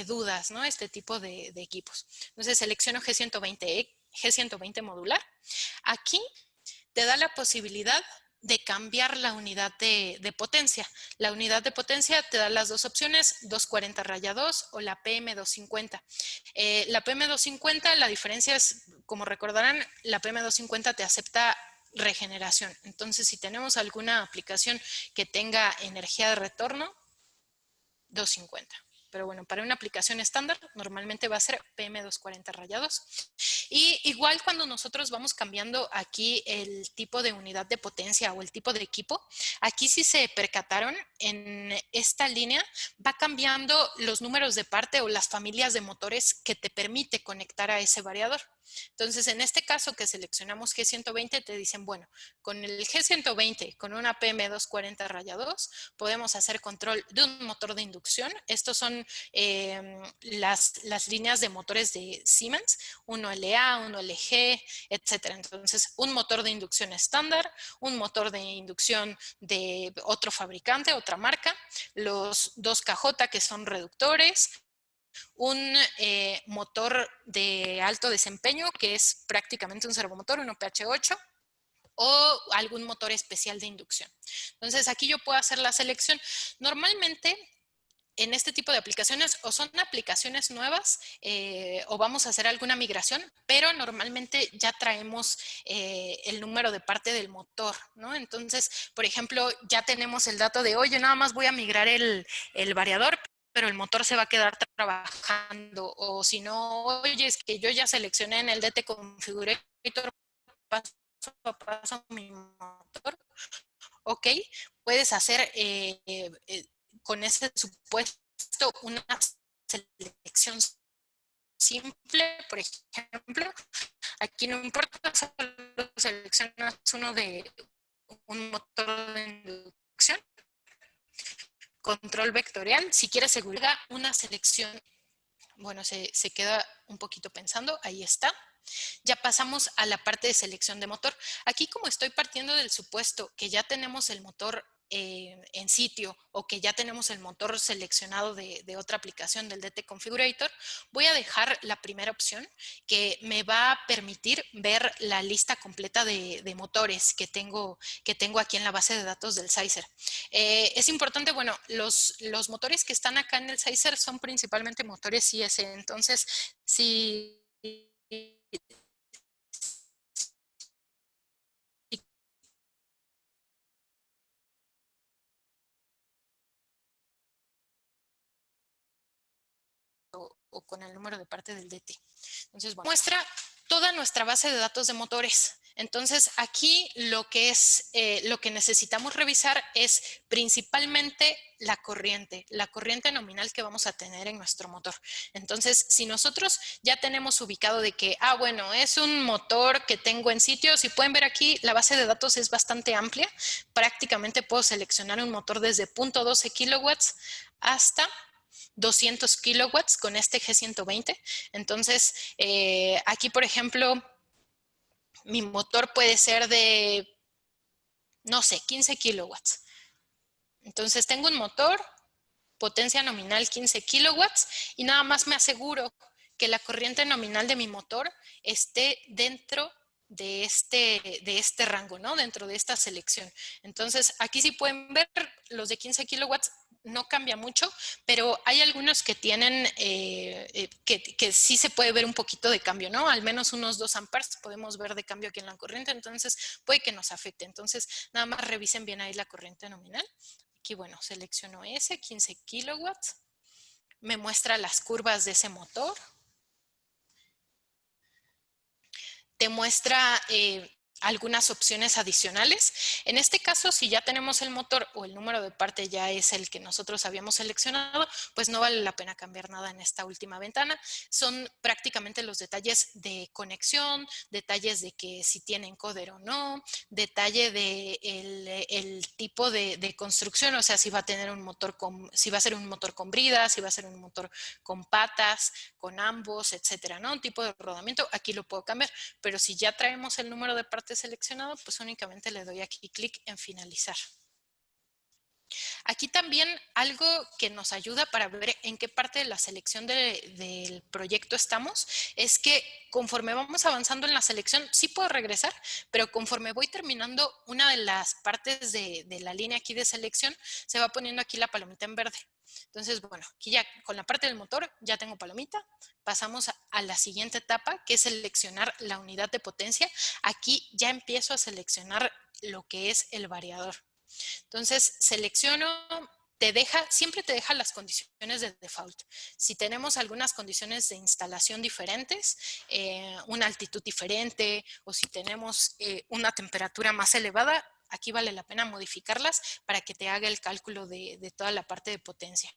dudas, ¿no? Este tipo de equipos. Entonces selecciono G120 modular. Aquí te da la posibilidad de cambiar la unidad de potencia. La unidad de potencia te da las dos opciones, 240-2 o la PM250. La PM250, la diferencia es, como recordarán, la PM250 te acepta regeneración. Entonces, si tenemos alguna aplicación que tenga energía de retorno, 250. Pero bueno, para una aplicación estándar, normalmente va a ser PM240-2. Y igual cuando nosotros vamos cambiando aquí el tipo de unidad de potencia o el tipo de equipo, aquí si se percataron, en esta línea va cambiando los números de parte o las familias de motores que te permite conectar a ese variador. Entonces, en este caso que seleccionamos G120, te dicen, bueno, con el G120, con una PM240-2, podemos hacer control de un motor de inducción. Estos son las líneas de motores de Siemens, 1LA, 1LG, etcétera. Entonces, un motor de inducción estándar, un motor de inducción de otro fabricante, otra marca, los 2KJ que son reductores, un motor de alto desempeño que es prácticamente un servomotor, un OPH8, o algún motor especial de inducción. Entonces aquí yo puedo hacer la selección. Normalmente en este tipo de aplicaciones o son aplicaciones nuevas o vamos a hacer alguna migración, pero normalmente ya traemos el número de parte del motor, ¿no? Entonces, por ejemplo, ya tenemos el dato de, oye, nada más voy a migrar el variador, pero el motor se va a quedar trabajando. O si no, oye, es que yo ya seleccioné en el DT Configurator paso a paso mi motor. Ok, puedes hacer con ese supuesto una selección simple, por ejemplo. Aquí no importa, solo seleccionas uno de un motor de inducción, control vectorial. Si quieres seguridad, una selección, bueno, se queda un poquito pensando, ahí está. Ya pasamos a la parte de selección de motor. Aquí, como estoy partiendo del supuesto que ya tenemos el motor en sitio o que ya tenemos el motor seleccionado de otra aplicación del DT Configurator, voy a dejar la primera opción que me va a permitir ver la lista completa de motores que tengo aquí en la base de datos del Sizer. Es importante, bueno, los motores que están acá en el Sizer son principalmente motores IS, entonces si o con el número de parte del DT. Entonces, bueno, muestra toda nuestra base de datos de motores. Entonces, aquí lo que necesitamos revisar es principalmente la corriente nominal que vamos a tener en nuestro motor. Entonces, si nosotros ya tenemos ubicado de que, bueno, es un motor que tengo en sitio, si pueden ver aquí, la base de datos es bastante amplia. Prácticamente puedo seleccionar un motor desde 0.12 kilowatts hasta 200 kilowatts con este G120. Entonces, aquí, por ejemplo, mi motor puede ser de, no sé, 15 kilowatts. Entonces, tengo un motor, potencia nominal 15 kilowatts, y nada más me aseguro que la corriente nominal de mi motor esté dentro de este rango, ¿no? Dentro de esta selección. Entonces, aquí sí pueden ver, los de 15 kilowatts no cambia mucho, pero hay algunos que tienen, que sí se puede ver un poquito de cambio, ¿no? Al menos unos 2 amperes podemos ver de cambio aquí en la corriente, entonces puede que nos afecte. Entonces, nada más revisen bien ahí la corriente nominal. Aquí, bueno, selecciono ese, 15 kilowatts. Me muestra las curvas de ese motor. Te muestra algunas opciones adicionales. En este caso, si ya tenemos el motor o el número de parte ya es el que nosotros habíamos seleccionado, pues no vale la pena cambiar nada en esta última ventana. Son prácticamente los detalles de conexión, detalles de que si tiene encoder o no, detalle de el tipo de construcción, o sea, si va a tener un motor si va a ser un motor con bridas, si va a ser un motor con patas, con ambos, etcétera, ¿no? Un tipo de rodamiento, aquí lo puedo cambiar, pero si ya traemos el número de parte seleccionado, pues únicamente le doy aquí clic en finalizar. Aquí también algo que nos ayuda para ver en qué parte de la selección del proyecto estamos es que conforme vamos avanzando en la selección, sí puedo regresar, pero conforme voy terminando una de las partes de la línea aquí de selección, se va poniendo aquí la palomita en verde. Entonces, bueno, aquí ya con la parte del motor ya tengo palomita. Pasamos a la siguiente etapa, que es seleccionar la unidad de potencia. Aquí ya empiezo a seleccionar lo que es el variador. Entonces, selecciono, siempre te deja las condiciones de default. Si tenemos algunas condiciones de instalación diferentes, una altitud diferente, o si tenemos una temperatura más elevada, aquí vale la pena modificarlas para que te haga el cálculo de toda la parte de potencia.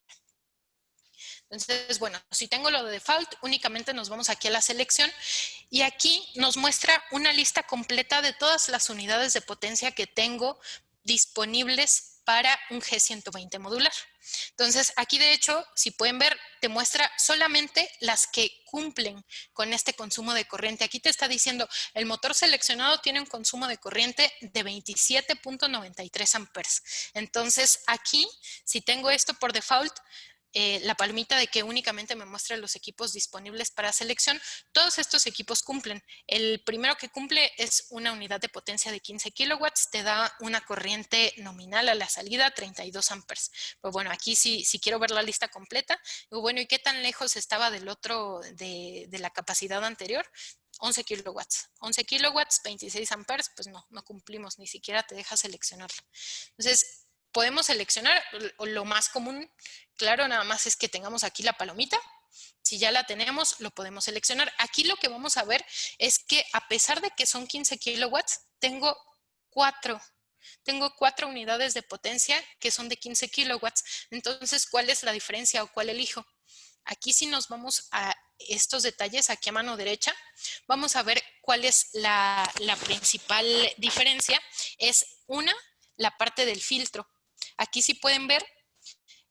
Entonces, bueno, si tengo lo de default, únicamente nos vamos aquí a la selección y aquí nos muestra una lista completa de todas las unidades de potencia que tengo disponibles para un G120 modular. Entonces, aquí de hecho, si pueden ver, te muestra solamente las que cumplen con este consumo de corriente. Aquí te está diciendo, el motor seleccionado tiene un consumo de corriente de 27.93 amperes. Entonces, aquí, si tengo esto por default, la palomita de que únicamente me muestra los equipos disponibles para selección, todos estos equipos cumplen. El primero que cumple es una unidad de potencia de 15 kilowatts, te da una corriente nominal a la salida, 32 amperes. Pues bueno, aquí si quiero ver la lista completa, digo, bueno, ¿y qué tan lejos estaba del otro, de la capacidad anterior? 11 kilowatts. 11 kilowatts, 26 amperes, pues no cumplimos, ni siquiera te deja seleccionarlo. Entonces, podemos seleccionar lo más común, claro, nada más es que tengamos aquí la palomita. Si ya la tenemos, lo podemos seleccionar. Aquí lo que vamos a ver es que a pesar de que son 15 kilowatts, tengo cuatro unidades de potencia que son de 15 kilowatts. Entonces, ¿cuál es la diferencia o cuál elijo? Aquí si nos vamos a estos detalles, aquí a mano derecha, vamos a ver cuál es la principal diferencia. Es la parte del filtro. Aquí sí pueden ver,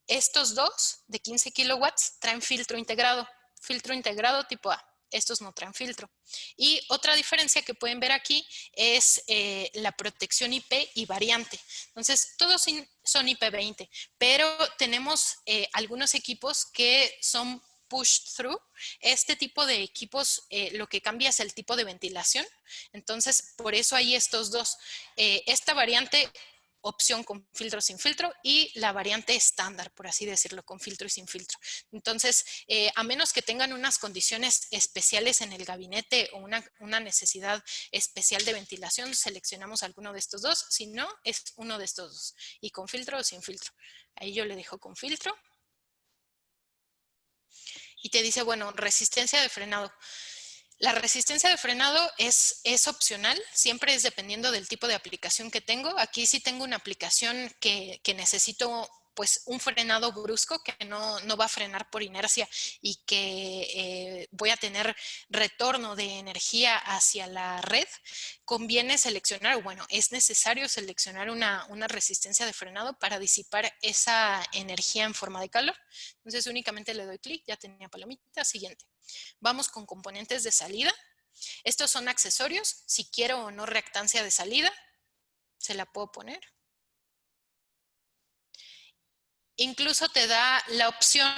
estos dos de 15 kilowatts traen filtro integrado tipo A. Estos no traen filtro. Y otra diferencia que pueden ver aquí es la protección IP y variante. Entonces, todos son IP20, pero tenemos algunos equipos que son push-through. Este tipo de equipos lo que cambia es el tipo de ventilación. Entonces, por eso hay estos dos. Esta variante opción con filtro sin filtro y la variante estándar, por así decirlo, con filtro y sin filtro. Entonces, a menos que tengan unas condiciones especiales en el gabinete o una necesidad especial de ventilación, seleccionamos alguno de estos dos. Si no, es uno de estos dos. Y con filtro o sin filtro. Ahí yo le dejo con filtro. Y te dice, bueno, resistencia de frenado. La resistencia de frenado es opcional, siempre es dependiendo del tipo de aplicación que tengo. Aquí sí tengo una aplicación que necesito pues un frenado brusco que no va a frenar por inercia y que voy a tener retorno de energía hacia la red. Conviene seleccionar, bueno, es necesario seleccionar una resistencia de frenado para disipar esa energía en forma de calor. Entonces únicamente le doy clic, ya tenía palomita, siguiente. Vamos con componentes de salida. Estos son accesorios. Si quiero o no reactancia de salida, se la puedo poner. incluso te da la opción,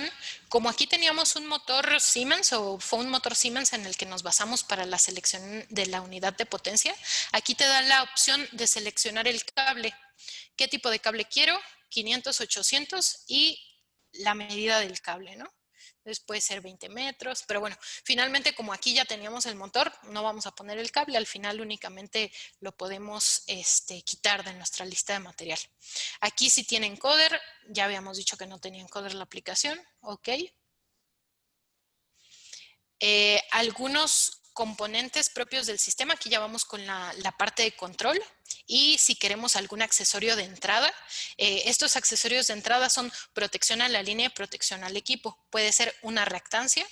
como aquí teníamos un motor Siemens o fue un motor Siemens en el que nos basamos para la selección de la unidad de potencia, aquí te da la opción de seleccionar el cable. ¿Qué tipo de cable quiero? 500, 800 y la medida del cable, ¿no? Entonces puede ser 20 metros, pero bueno, finalmente como aquí ya teníamos el motor, no vamos a poner el cable, al final únicamente lo podemos quitar de nuestra lista de material. Aquí sí tiene encoder, ya habíamos dicho que no tenía encoder la aplicación, ok. Algunos componentes propios del sistema, aquí ya vamos con la parte de control, y si queremos algún accesorio de entrada, estos accesorios de entrada son protección a la línea y protección al equipo. Puede ser una reactancia,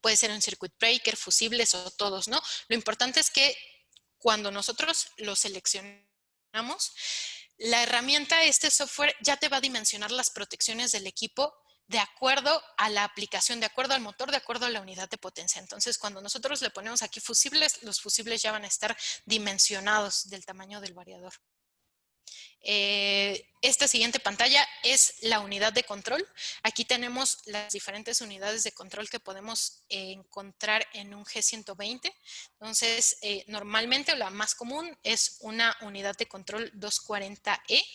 puede ser un circuit breaker, fusibles o todos, ¿no? Lo importante es que cuando nosotros lo seleccionamos, la herramienta, este software, ya te va a dimensionar las protecciones del equipo de acuerdo a la aplicación, de acuerdo al motor, de acuerdo a la unidad de potencia. Entonces, cuando nosotros le ponemos aquí fusibles, los fusibles ya van a estar dimensionados del tamaño del variador. Esta siguiente pantalla es la unidad de control. Aquí tenemos las diferentes unidades de control que podemos encontrar en un G120. Entonces, normalmente la más común es una unidad de control 240E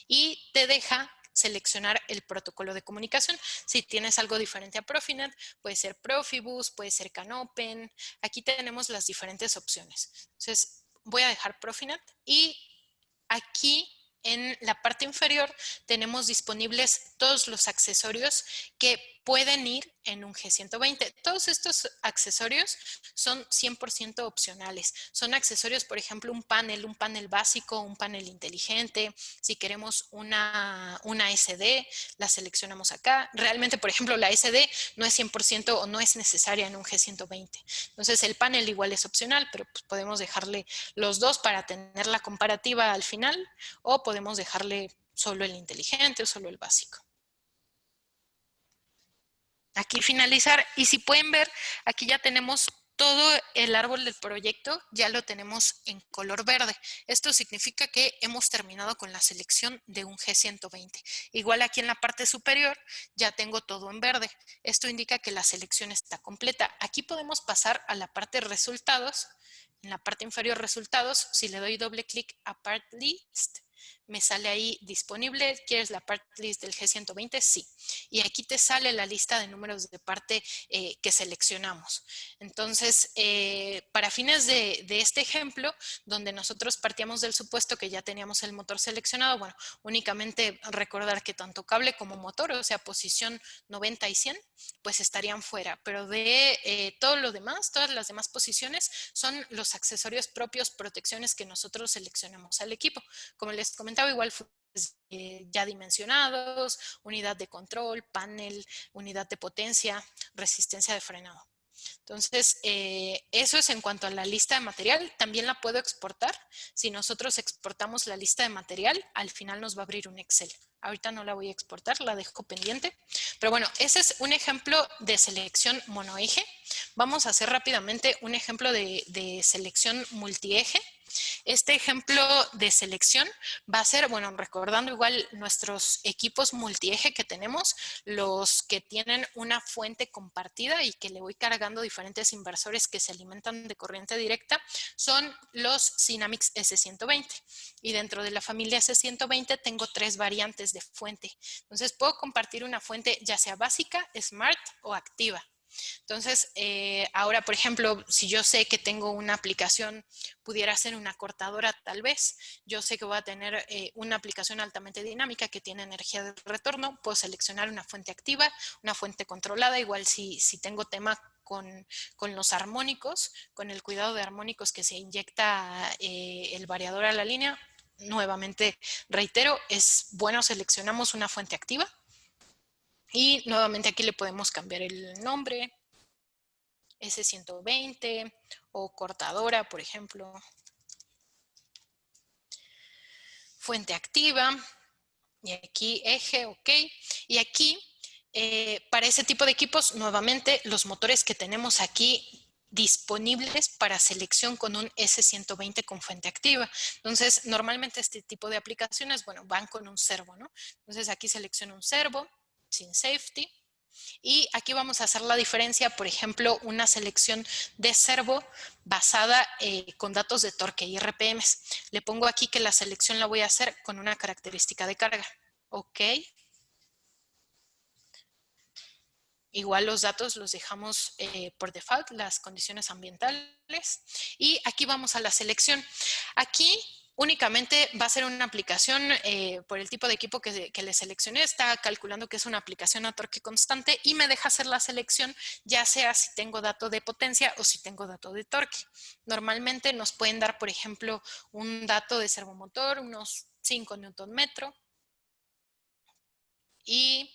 y te deja seleccionar el protocolo de comunicación. Si tienes algo diferente a Profinet, puede ser Profibus, puede ser Canopen. Aquí tenemos las diferentes opciones. Entonces, voy a dejar Profinet y aquí en la parte inferior tenemos disponibles todos los accesorios que pueden ir en un G120. Todos estos accesorios son 100% opcionales. Son accesorios, por ejemplo, un panel básico, un panel inteligente. Si queremos una SD, la seleccionamos acá. Realmente, por ejemplo, la SD no es 100% o no es necesaria en un G120. Entonces, el panel igual es opcional, pero pues podemos dejarle los dos para tener la comparativa al final, o podemos dejarle solo el inteligente o solo el básico. Aquí finalizar, y si pueden ver, aquí ya tenemos todo el árbol del proyecto, ya lo tenemos en color verde. Esto significa que hemos terminado con la selección de un G120. Igual aquí en la parte superior ya tengo todo en verde. Esto indica que la selección está completa. Aquí podemos pasar a la parte resultados. En la parte inferior resultados, si le doy doble clic a Part List, me sale ahí disponible. ¿Quieres la part list del G120? Sí. Y aquí te sale la lista de números de parte que seleccionamos. Entonces, para fines de este ejemplo, donde nosotros partíamos del supuesto que ya teníamos el motor seleccionado, bueno, únicamente recordar que tanto cable como motor, o sea, posición 90 y 100, pues estarían fuera. Pero de todo lo demás, todas las demás posiciones son los accesorios propios, protecciones que nosotros seleccionamos al equipo. Como les comentaba, igual ya dimensionados, unidad de control, panel, unidad de potencia, resistencia de frenado. Entonces, eso es en cuanto a la lista de material. También la puedo exportar. Si nosotros exportamos la lista de material, al final nos va a abrir un Excel. Ahorita no la voy a exportar, la dejo pendiente. Pero bueno, ese es un ejemplo de selección monoeje. Vamos a hacer rápidamente un ejemplo de selección multieje. Este ejemplo de selección va a ser, bueno, recordando igual nuestros equipos multieje que tenemos, los que tienen una fuente compartida y que le voy cargando diferentes inversores que se alimentan de corriente directa, son los Sinamix S120. Y dentro de la familia S120 tengo 3 variantes de fuente. Entonces puedo compartir una fuente ya sea básica, smart o activa. Entonces, ahora, por ejemplo, si yo sé que tengo una aplicación, pudiera ser una cortadora tal vez, yo sé que voy a tener una aplicación altamente dinámica que tiene energía de retorno, puedo seleccionar una fuente activa, una fuente controlada, igual si tengo tema con los armónicos, con el cuidado de armónicos que se inyecta el variador a la línea, nuevamente reitero, es bueno, seleccionamos una fuente activa. Y nuevamente aquí le podemos cambiar el nombre, S120 o cortadora, por ejemplo. Fuente activa. Y aquí eje, ok. Y aquí, para ese tipo de equipos, nuevamente los motores que tenemos aquí disponibles para selección con un S120 con fuente activa. Entonces, normalmente este tipo de aplicaciones, bueno, van con un servo, ¿no? Entonces, aquí selecciono un servo sin safety. Y aquí vamos a hacer la diferencia, por ejemplo, una selección de servo basada con datos de torque y RPMs. Le pongo aquí que la selección la voy a hacer con una característica de carga. Ok. Igual los datos los dejamos por default, las condiciones ambientales. Y aquí vamos a la selección. Aquí únicamente va a ser una aplicación por el tipo de equipo que le seleccioné. Está calculando que es una aplicación a torque constante y me deja hacer la selección, ya sea si tengo dato de potencia o si tengo dato de torque. Normalmente nos pueden dar, por ejemplo, un dato de servomotor, unos 5 Nm. Y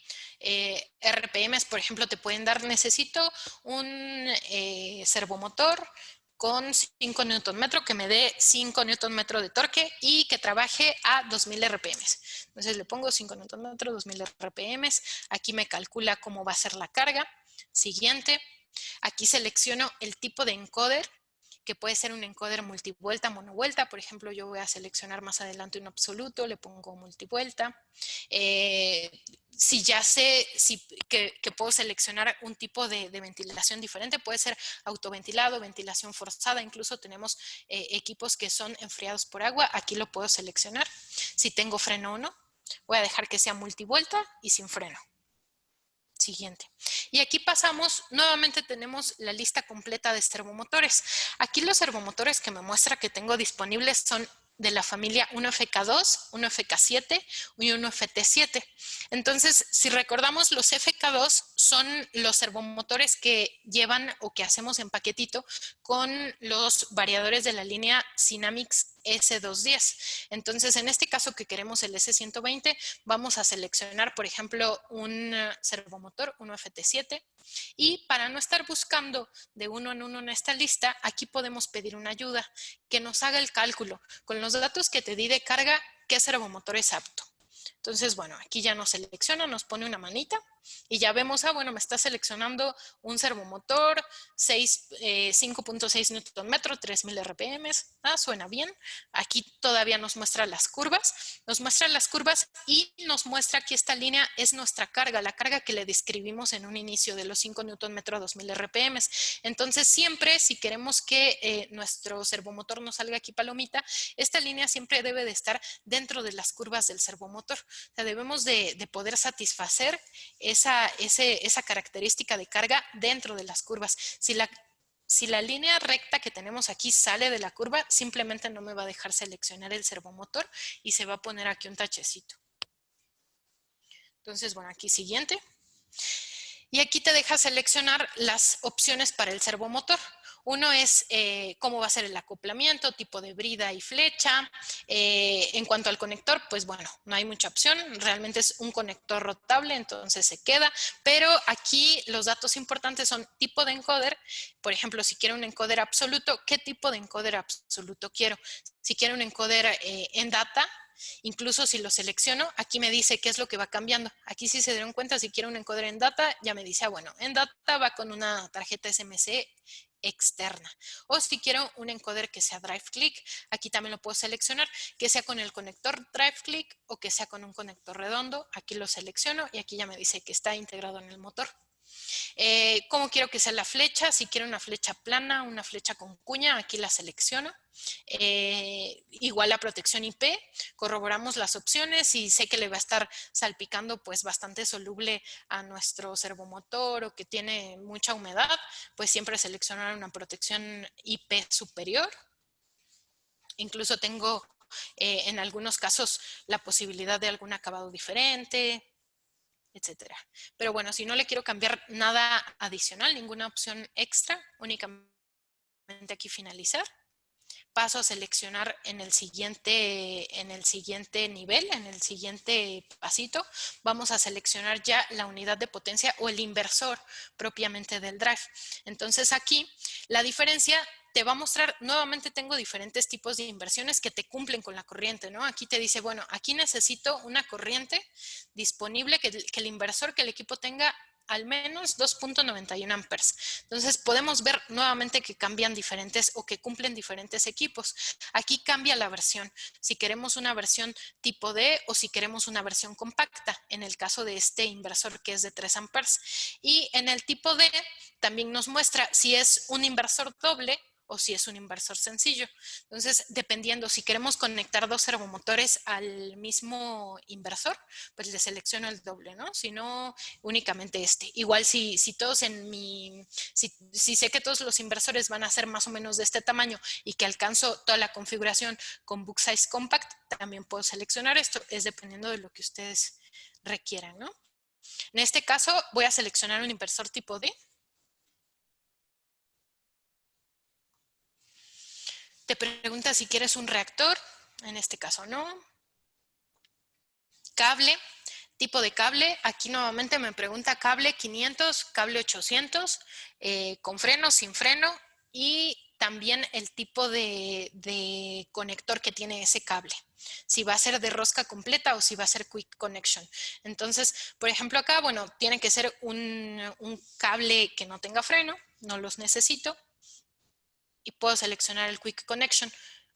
RPMs, por ejemplo, te pueden dar, necesito un servomotor con 5 Nm que me dé 5 Nm de torque y que trabaje a 2000 RPMs. Entonces le pongo 5 Nm, 2000 RPMs. Aquí me calcula cómo va a ser la carga. Siguiente. Aquí selecciono el tipo de encoder, que puede ser un encoder multivuelta, monovuelta. Por ejemplo, yo voy a seleccionar más adelante un absoluto, le pongo multivuelta. Si ya sé que puedo seleccionar un tipo de ventilación diferente, puede ser autoventilado, ventilación forzada, incluso tenemos equipos que son enfriados por agua, aquí lo puedo seleccionar. Si tengo freno o no, voy a dejar que sea multivuelta y sin freno. Siguiente. Y aquí pasamos, nuevamente tenemos la lista completa de servomotores. Aquí los servomotores que me muestra que tengo disponibles son de la familia 1FK2, 1FK7 y 1FT7. Entonces, si recordamos, los FK2 son los servomotores que llevan o que hacemos en paquetito con los variadores de la línea Synamics S210. Entonces, en este caso que queremos el S120, vamos a seleccionar, por ejemplo, un servomotor, un FT7. Y para no estar buscando de uno en uno en esta lista, aquí podemos pedir una ayuda que nos haga el cálculo con los datos que te di de carga, qué servomotor es apto. Entonces, bueno, aquí ya nos selecciona, nos pone una manita y ya vemos, bueno, me está seleccionando un servomotor, 5.6 Nm, 3000 RPM. Suena bien. Aquí todavía nos muestra las curvas. Y nos muestra que esta línea es nuestra carga, la carga que le describimos en un inicio de los 5 Nm a 2000 RPM. Entonces, siempre si queremos que nuestro servomotor nos salga aquí palomita, esta línea siempre debe de estar dentro de las curvas del servomotor. O sea, debemos de poder satisfacer esa característica de carga dentro de las curvas. Si la línea recta que tenemos aquí sale de la curva, simplemente no me va a dejar seleccionar el servomotor y se va a poner aquí un tachecito. Entonces, bueno, aquí siguiente. Y aquí te deja seleccionar las opciones para el servomotor. Uno es cómo va a ser el acoplamiento, tipo de brida y flecha. En cuanto al conector, pues bueno, no hay mucha opción. Realmente es un conector rotable, entonces se queda. Pero aquí los datos importantes son tipo de encoder. Por ejemplo, si quiero un encoder absoluto, ¿qué tipo de encoder absoluto quiero? Si quiero un encoder en data, incluso si lo selecciono, aquí me dice qué es lo que va cambiando. Aquí si se dieron cuenta, si quiero un encoder en data, ya me dice, bueno, en data va con una tarjeta SMC externa. O si quiero un encoder que sea drive click, aquí también lo puedo seleccionar, que sea con el conector drive click o que sea con un conector redondo. Aquí lo selecciono y aquí ya me dice que está integrado en el motor. ¿Cómo quiero que sea la flecha? Si quiero una flecha plana, una flecha con cuña, aquí la selecciono. Igual la protección IP, corroboramos las opciones y sé que le va a estar salpicando pues bastante soluble a nuestro servomotor o que tiene mucha humedad, pues siempre seleccionar una protección IP superior. Incluso tengo en algunos casos la posibilidad de algún acabado diferente, etcétera. Pero bueno, si no le quiero cambiar nada adicional, ninguna opción extra, únicamente aquí finalizar. Paso a seleccionar en el siguiente nivel, en el siguiente pasito, vamos a seleccionar ya la unidad de potencia o el inversor propiamente del drive. Entonces aquí la diferencia te va a mostrar, nuevamente tengo diferentes tipos de inversiones que te cumplen con la corriente, ¿no? Aquí te dice, bueno, aquí necesito una corriente disponible, que el inversor que el equipo tenga al menos 2.91 amperes. Entonces podemos ver nuevamente que cambian diferentes o que cumplen diferentes equipos. Aquí cambia la versión, si queremos una versión tipo D o si queremos una versión compacta, en el caso de este inversor que es de 3 amperes. Y en el tipo D también nos muestra si es un inversor doble o si es un inversor sencillo. Entonces, dependiendo, si queremos conectar dos servomotores al mismo inversor, pues le selecciono el doble, ¿no? Si no, únicamente este. Igual si todos si sé que todos los inversores van a ser más o menos de este tamaño y que alcanzo toda la configuración con Book Size Compact, también puedo seleccionar esto, es dependiendo de lo que ustedes requieran, ¿no? En este caso, voy a seleccionar un inversor tipo D. Te pregunta si quieres un reactor, en este caso no. Cable, tipo de cable, aquí nuevamente me pregunta cable 500, cable 800, con freno, sin freno y también el tipo de conector que tiene ese cable. Si va a ser de rosca completa o si va a ser quick connection. Entonces, por ejemplo acá, bueno, tiene que ser un cable que no tenga freno, no los necesito. Y puedo seleccionar el Quick Connection.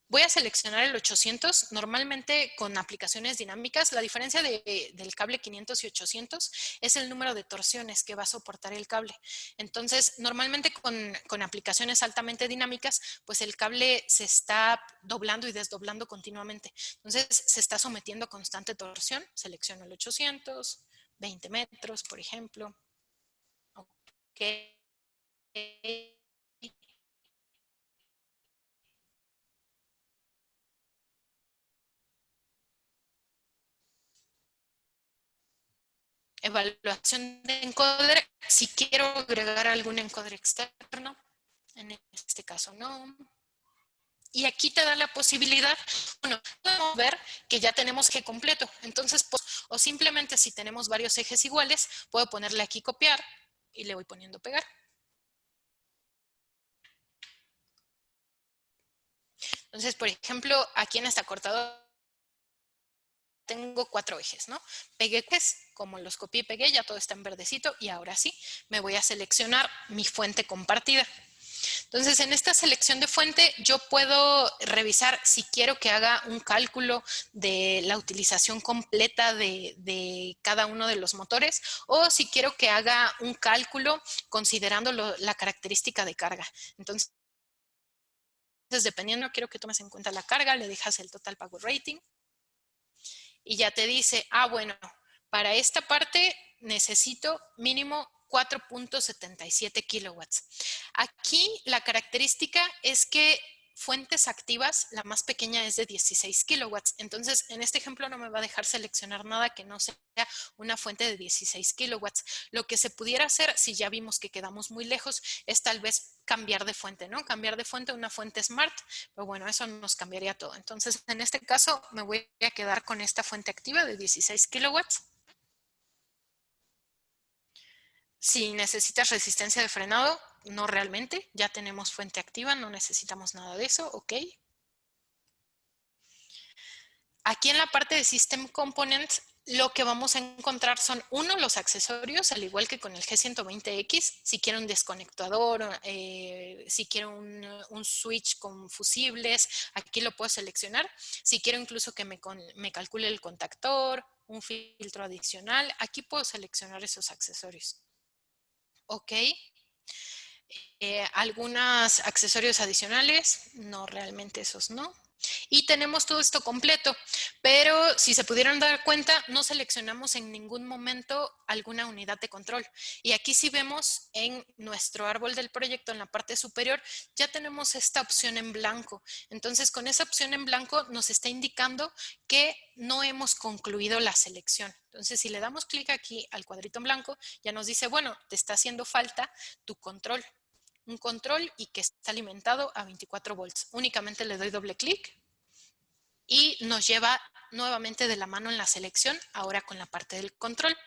Voy a seleccionar el 800. Normalmente con aplicaciones dinámicas, la diferencia del cable 500 y 800 es el número de torsiones que va a soportar el cable. Entonces, normalmente con aplicaciones altamente dinámicas, pues el cable se está doblando y desdoblando continuamente. Entonces, se está sometiendo a constante torsión. Selecciono el 800, 20 metros, por ejemplo. Ok. Evaluación de encoder, si quiero agregar algún encoder externo, en este caso no. Y aquí te da la posibilidad, bueno, podemos ver que ya tenemos eje completo. Entonces, pues, o simplemente si tenemos varios ejes iguales, puedo ponerle aquí copiar y le voy poniendo pegar. Entonces, por ejemplo, aquí en esta cortadora tengo 4 ejes, ¿no? Pegué pues, como los copié y pegué, ya todo está en verdecito y ahora sí, me voy a seleccionar mi fuente compartida. Entonces, en esta selección de fuente, yo puedo revisar si quiero que haga un cálculo de la utilización completa de cada uno de los motores o si quiero que haga un cálculo considerando la característica de carga. Entonces, dependiendo, quiero que tomes en cuenta la carga, le dejas el total power rating y ya te dice, bueno, para esta parte necesito mínimo 4.77 kilowatts. Aquí la característica es que fuentes activas, la más pequeña es de 16 kilowatts. Entonces, en este ejemplo no me va a dejar seleccionar nada que no sea una fuente de 16 kilowatts. Lo que se pudiera hacer, si ya vimos que quedamos muy lejos, es tal vez cambiar de fuente, ¿no? Cambiar de fuente a una fuente smart, pero bueno, eso nos cambiaría todo. Entonces, en este caso, me voy a quedar con esta fuente activa de 16 kilowatts. Si necesitas resistencia de frenado, no realmente, ya tenemos fuente activa, no necesitamos nada de eso, ok. Aquí en la parte de System Components, lo que vamos a encontrar son, uno, los accesorios, al igual que con el G120X, si quiero un desconectador, si quiero un switch con fusibles, aquí lo puedo seleccionar. Si quiero incluso que me calcule el contactor, un filtro adicional, aquí puedo seleccionar esos accesorios. Ok. Algunos accesorios adicionales, no, realmente esos no. Y tenemos todo esto completo, pero si se pudieran dar cuenta, no seleccionamos en ningún momento alguna unidad de control. Y aquí sí vemos en nuestro árbol del proyecto, en la parte superior, ya tenemos esta opción en blanco. Entonces, con esa opción en blanco nos está indicando que no hemos concluido la selección. Entonces, si le damos clic aquí al cuadrito en blanco, ya nos dice, bueno, te está haciendo falta tu control. Un control y que está alimentado a 24 volts. Únicamente le doy doble clic y nos lleva nuevamente de la mano en la selección, ahora con la parte del control.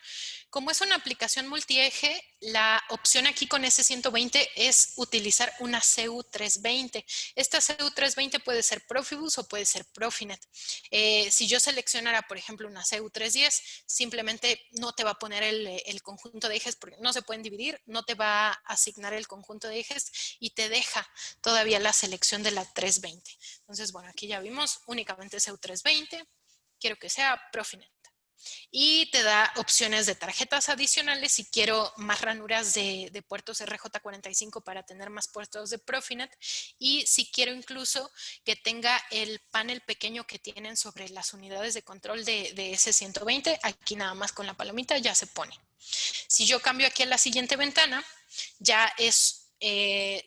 Como es una aplicación multieje, la opción aquí con S120 es utilizar una CU320. Esta CU320 puede ser Profibus o puede ser Profinet. Si yo seleccionara, por ejemplo, una CU310, simplemente no te va a poner el conjunto de ejes porque no se pueden dividir, no te va a asignar el conjunto de ejes y te deja todavía la selección de la 320. Entonces, bueno, aquí ya vimos únicamente CU320, quiero que sea Profinet. Y te da opciones de tarjetas adicionales si quiero más ranuras de puertos RJ45 para tener más puertos de Profinet, y si quiero incluso que tenga el panel pequeño que tienen sobre las unidades de control de S120, aquí nada más con la palomita ya se pone. Si yo cambio aquí a la siguiente ventana, ya es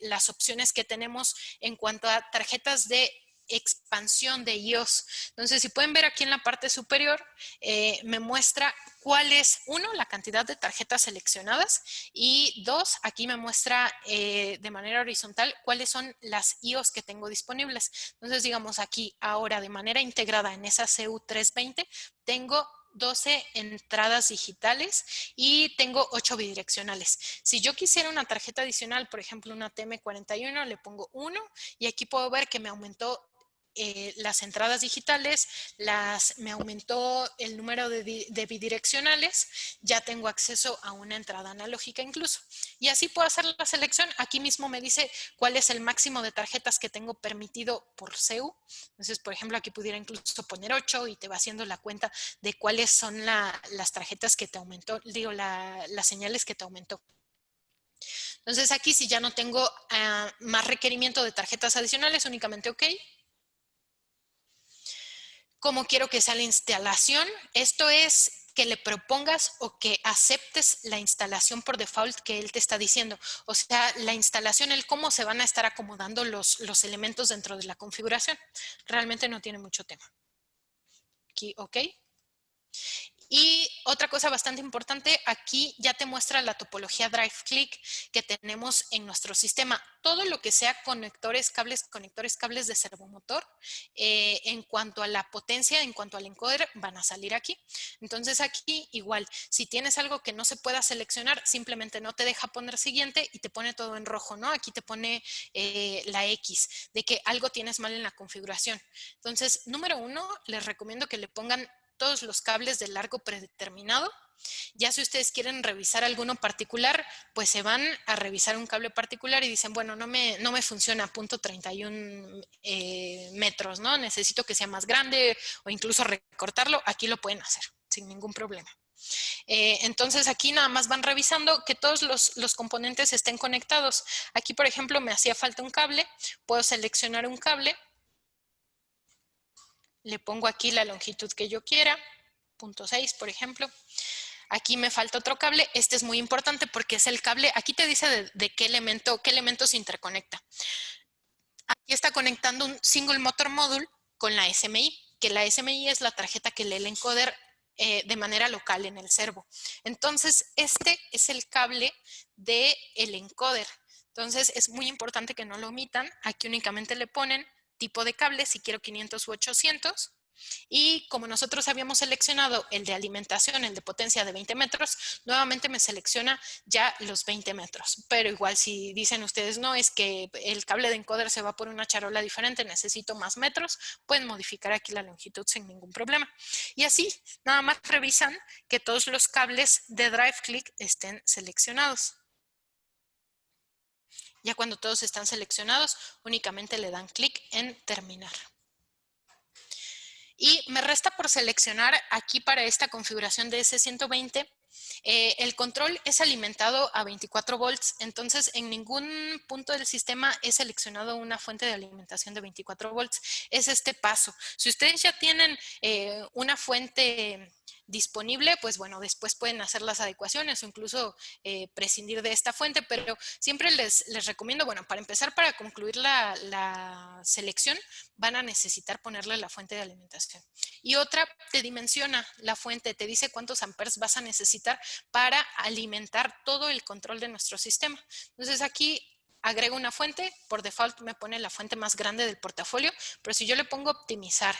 las opciones que tenemos en cuanto a tarjetas de expansión de iOS. Entonces, si pueden ver aquí en la parte superior, me muestra cuál es, uno, la cantidad de tarjetas seleccionadas, y dos, aquí me muestra de manera horizontal cuáles son las iOS que tengo disponibles. Entonces, digamos aquí, ahora de manera integrada en esa CU320, tengo 12 entradas digitales y tengo 8 bidireccionales. Si yo quisiera una tarjeta adicional, por ejemplo, una TM41, le pongo 1 y aquí puedo ver que me aumentó las entradas digitales, me aumentó el número de bidireccionales, ya tengo acceso a una entrada analógica incluso. Y así puedo hacer la selección. Aquí mismo me dice cuál es el máximo de tarjetas que tengo permitido por CEU. Entonces, por ejemplo, aquí pudiera incluso poner 8 y te va haciendo la cuenta de cuáles son las tarjetas que te aumentó, digo, las señales que te aumentó. Entonces aquí si ya no tengo más requerimiento de tarjetas adicionales, únicamente OK. ¿Cómo quiero que sea la instalación? Esto es que le propongas o que aceptes la instalación por default que él te está diciendo. O sea, la instalación, el cómo se van a estar acomodando los elementos dentro de la configuración. Realmente no tiene mucho tema. Aquí, OK. Y otra cosa bastante importante, aquí ya te muestra la topología Drive Click que tenemos en nuestro sistema. Todo lo que sea conectores, cables de servomotor, en cuanto a la potencia, en cuanto al encoder, van a salir aquí. Entonces aquí igual, si tienes algo que no se pueda seleccionar, simplemente no te deja poner siguiente y te pone todo en rojo, ¿no? Aquí te pone la X, de que algo tienes mal en la configuración. Entonces, número 1, les recomiendo que le pongan todos los cables de largo predeterminado. Ya si ustedes quieren revisar alguno particular, pues se van a revisar un cable particular y dicen, bueno, no me funciona a punto 31 metros, ¿no? Necesito que sea más grande o incluso recortarlo. Aquí lo pueden hacer sin ningún problema. Entonces aquí nada más van revisando que todos los componentes estén conectados. Aquí, por ejemplo, me hacía falta un cable. Puedo seleccionar un cable. Le pongo aquí la longitud que yo quiera, 0.6 por ejemplo. Aquí me falta otro cable. Este es muy importante porque es el cable, aquí te dice de qué elemento se interconecta. Aquí está conectando un Single Motor Module con la SMI, que la SMI es la tarjeta que lee el encoder de manera local en el servo. Entonces, este es el cable del encoder. Entonces, es muy importante que no lo omitan. Aquí únicamente le ponen tipo de cable, si quiero 500 u 800. Y como nosotros habíamos seleccionado el de alimentación, el de potencia de 20 metros, nuevamente me selecciona ya los 20 metros. Pero igual si dicen ustedes, no, es que el cable de encoder se va por una charola diferente, necesito más metros, pueden modificar aquí la longitud sin ningún problema. Y así, nada más revisan que todos los cables de Drive Click estén seleccionados. Ya cuando todos están seleccionados, únicamente le dan clic en terminar. Y me resta por seleccionar aquí para esta configuración de S120, el control es alimentado a 24 volts, entonces en ningún punto del sistema he seleccionado una fuente de alimentación de 24 volts. Es este paso. Si ustedes ya tienen una fuente disponible, pues bueno, después pueden hacer las adecuaciones o incluso prescindir de esta fuente, pero siempre les recomiendo, bueno, para empezar, para concluir la selección, van a necesitar ponerle la fuente de alimentación. Y otra, te dimensiona la fuente, te dice cuántos amperes vas a necesitar para alimentar todo el control de nuestro sistema. Entonces aquí agrego una fuente, por default me pone la fuente más grande del portafolio, pero si yo le pongo optimizar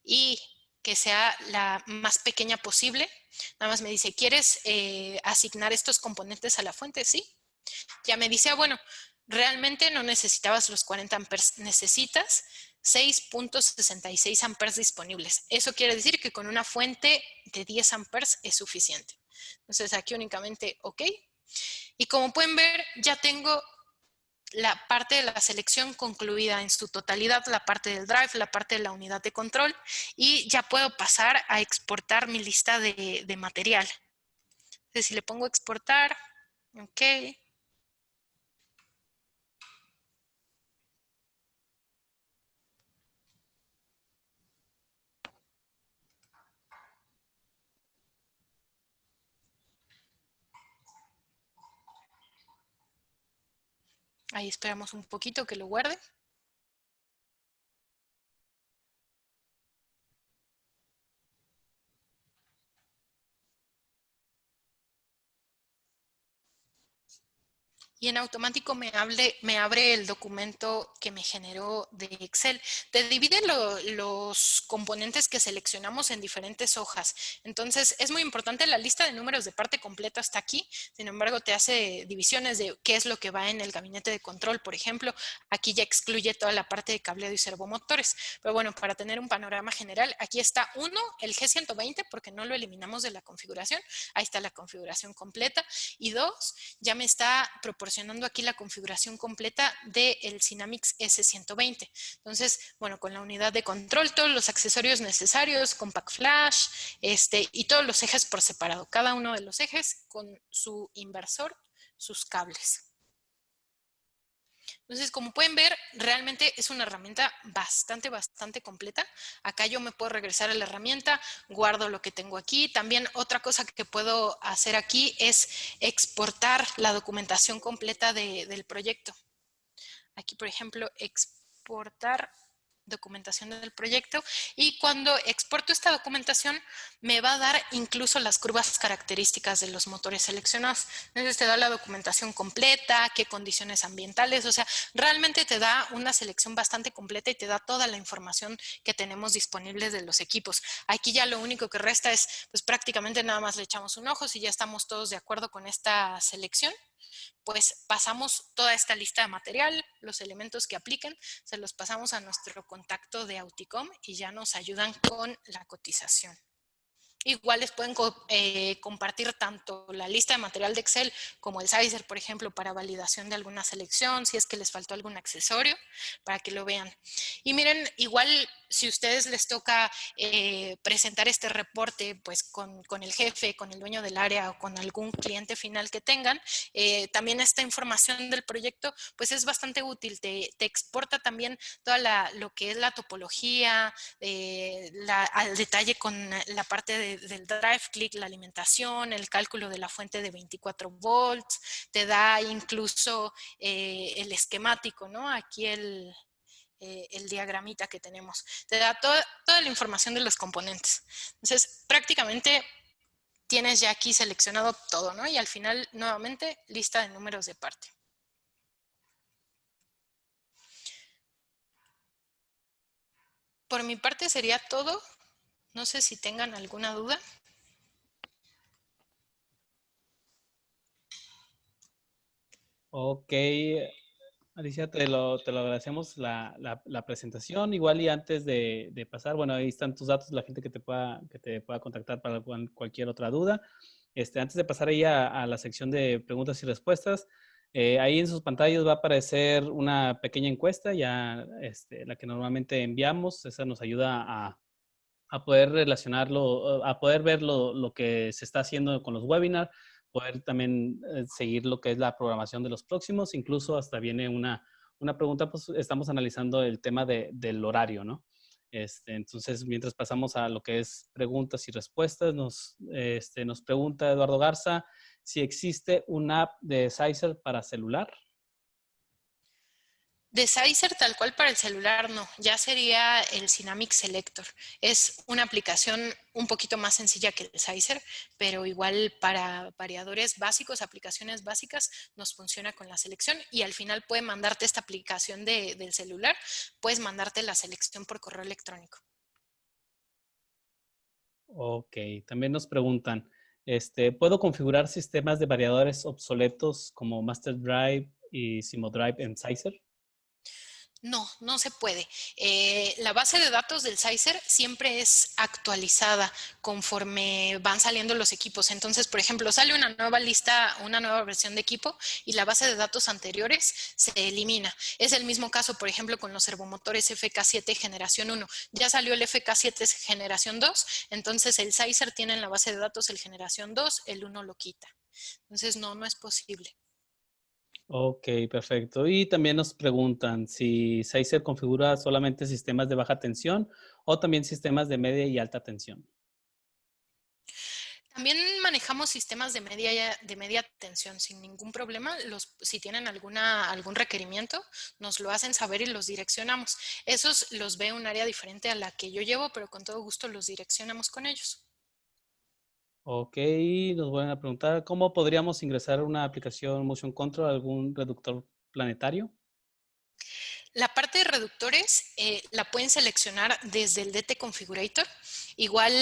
y que sea la más pequeña posible. Nada más me dice, ¿quieres asignar estos componentes a la fuente? Sí. Ya me dice, bueno, realmente no necesitabas los 40 amperes, necesitas 6.66 amperes disponibles. Eso quiere decir que con una fuente de 10 amperes es suficiente. Entonces aquí únicamente OK. Y como pueden ver, ya tengo la parte de la selección concluida en su totalidad, la parte del drive, la parte de la unidad de control, y ya puedo pasar a exportar mi lista de material. Entonces, si le pongo exportar, OK. Ahí esperamos un poquito que lo guarde. Y en automático me abre el documento que me generó de Excel. Te divide los componentes que seleccionamos en diferentes hojas. Entonces, es muy importante la lista de números de parte completa hasta aquí. Sin embargo, te hace divisiones de qué es lo que va en el gabinete de control, por ejemplo. Aquí ya excluye toda la parte de cableado y servomotores. Pero bueno, para tener un panorama general, aquí está uno, el G120, porque no lo eliminamos de la configuración. Ahí está la configuración completa. Y dos, ya me está proporcionando aquí la configuración completa del Synamics S120. Entonces, bueno, con la unidad de control, todos los accesorios necesarios, Compact Flash, y todos los ejes por separado. Cada uno de los ejes con su inversor, sus cables. Entonces, como pueden ver, realmente es una herramienta bastante completa. Acá yo me puedo regresar a la herramienta, guardo lo que tengo aquí. También otra cosa que puedo hacer aquí es exportar la documentación completa del proyecto. Aquí, por ejemplo, exportar documentación del proyecto, y cuando exporto esta documentación me va a dar incluso las curvas características de los motores seleccionados. Entonces te da la documentación completa, qué condiciones ambientales, o sea, realmente te da una selección bastante completa y te da toda la información que tenemos disponibles de los equipos. Aquí ya lo único que resta es, pues prácticamente nada más le echamos un ojo. Si ya estamos todos de acuerdo con esta selección, pues pasamos toda esta lista de material, los elementos que apliquen, se los pasamos a nuestro contacto de Auticom y ya nos ayudan con la cotización. Igual les pueden compartir tanto la lista de material de Excel como el Sizer, por ejemplo, para validación de alguna selección, si es que les faltó algún accesorio, para que lo vean. Y miren, igual si a ustedes les toca presentar este reporte pues con el jefe, con el dueño del área o con algún cliente final que tengan, también esta información del proyecto pues es bastante útil. Te exporta también toda lo que es la topología, al detalle con la parte del drive click, la alimentación, el cálculo de la fuente de 24 volts, te da incluso el esquemático, ¿no? Aquí el diagramita que tenemos. Te da toda la información de los componentes. Entonces, prácticamente tienes ya aquí seleccionado todo, ¿no? Y al final, nuevamente, lista de números de parte. Por mi parte sería todo. No sé si tengan alguna duda. Ok, Alicia, te lo agradecemos la presentación. Igual y antes de pasar, bueno, ahí están tus datos, la gente que te pueda contactar para cualquier otra duda. Antes de pasar ahí a la sección de preguntas y respuestas, ahí en sus pantallas va a aparecer una pequeña encuesta, ya la que normalmente enviamos. Esa nos ayuda a poder relacionarlo, a poder ver lo que se está haciendo con los webinars, poder también seguir lo que es la programación de los próximos. Incluso hasta viene una pregunta, pues estamos analizando el tema del horario, ¿no? Entonces, mientras pasamos a lo que es preguntas y respuestas, nos pregunta Eduardo Garza si existe una app de Sizer para celular. De Sizer tal cual para el celular no, ya sería el Synamics Selector. Es una aplicación un poquito más sencilla que el Sizer, pero igual para variadores básicos, aplicaciones básicas, nos funciona con la selección, y al final puede mandarte esta aplicación del celular, puedes mandarte la selección por correo electrónico. Ok, también nos preguntan, ¿puedo configurar sistemas de variadores obsoletos como Master Drive y Simo Drive en Sizer? No, no se puede. La base de datos del Sizer siempre es actualizada conforme van saliendo los equipos. Entonces, por ejemplo, sale una nueva lista, una nueva versión de equipo y la base de datos anteriores se elimina. Es el mismo caso, por ejemplo, con los servomotores FK7 generación 1. Ya salió el FK7 generación 2, entonces el Sizer tiene en la base de datos el generación 2, el 1 lo quita. Entonces, no, no es posible. Ok, perfecto. Y también nos preguntan si Sizer configura solamente sistemas de baja tensión o también sistemas de media y alta tensión. También manejamos sistemas de media tensión sin ningún problema. Si tienen algún requerimiento, nos lo hacen saber y los direccionamos. Esos los ve un área diferente a la que yo llevo, pero con todo gusto los direccionamos con ellos. Ok, nos vuelven a preguntar, ¿cómo podríamos ingresar una aplicación Motion Control a algún reductor planetario? La parte de reductores la pueden seleccionar desde el DT Configurator. Igual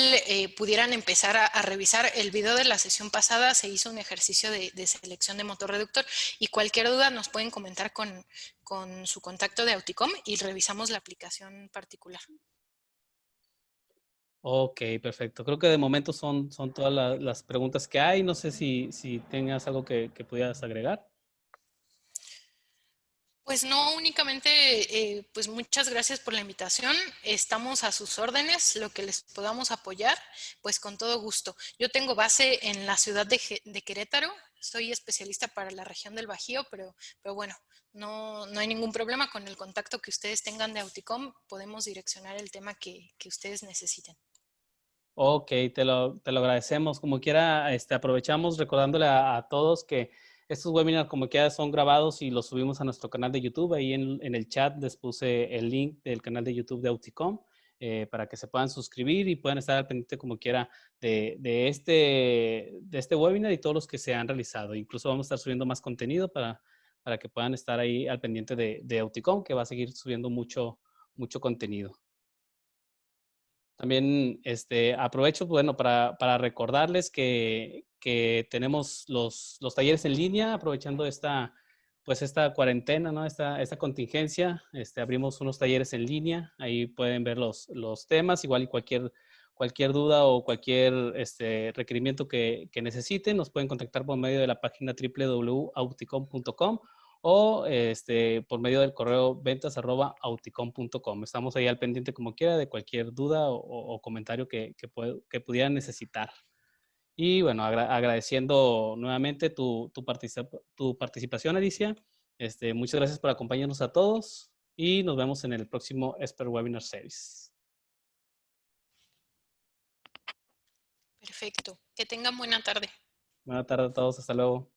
pudieran empezar a revisar el video de la sesión pasada, se hizo un ejercicio de selección de motor reductor y cualquier duda nos pueden comentar con su contacto de Auticom y revisamos la aplicación particular. Ok, perfecto. Creo que de momento son todas las preguntas que hay. No sé si tengas algo que pudieras agregar. Pues no, únicamente, pues muchas gracias por la invitación. Estamos a sus órdenes, lo que les podamos apoyar, pues con todo gusto. Yo tengo base en la ciudad de Querétaro, soy especialista para la región del Bajío, pero bueno, no hay ningún problema con el contacto que ustedes tengan de Auticom, podemos direccionar el tema que ustedes necesiten. Ok, te lo agradecemos. Como quiera, aprovechamos recordándole a todos que estos webinars como quiera son grabados y los subimos a nuestro canal de YouTube. Ahí en el chat les puse el link del canal de YouTube de Auticom para que se puedan suscribir y puedan estar al pendiente como quiera de este webinar y todos los que se han realizado. Incluso vamos a estar subiendo más contenido para que puedan estar ahí al pendiente de Auticom, que va a seguir subiendo mucho contenido. También aprovecho, bueno, para recordarles que tenemos los talleres en línea, aprovechando esta cuarentena, ¿no? Esta contingencia. Abrimos unos talleres en línea, ahí pueden ver los temas, igual y cualquier duda o cualquier requerimiento que necesiten, nos pueden contactar por medio de la página www.auticom.com o por medio del correo ventas@auticom.com. Estamos ahí al pendiente como quiera de cualquier duda o comentario que pudieran necesitar. Y bueno, agradeciendo nuevamente tu participación, Alicia. Muchas gracias por acompañarnos a todos y nos vemos en el próximo Expert Webinar Series. Perfecto, que tengan buena tarde. Buenas tardes a todos, hasta luego.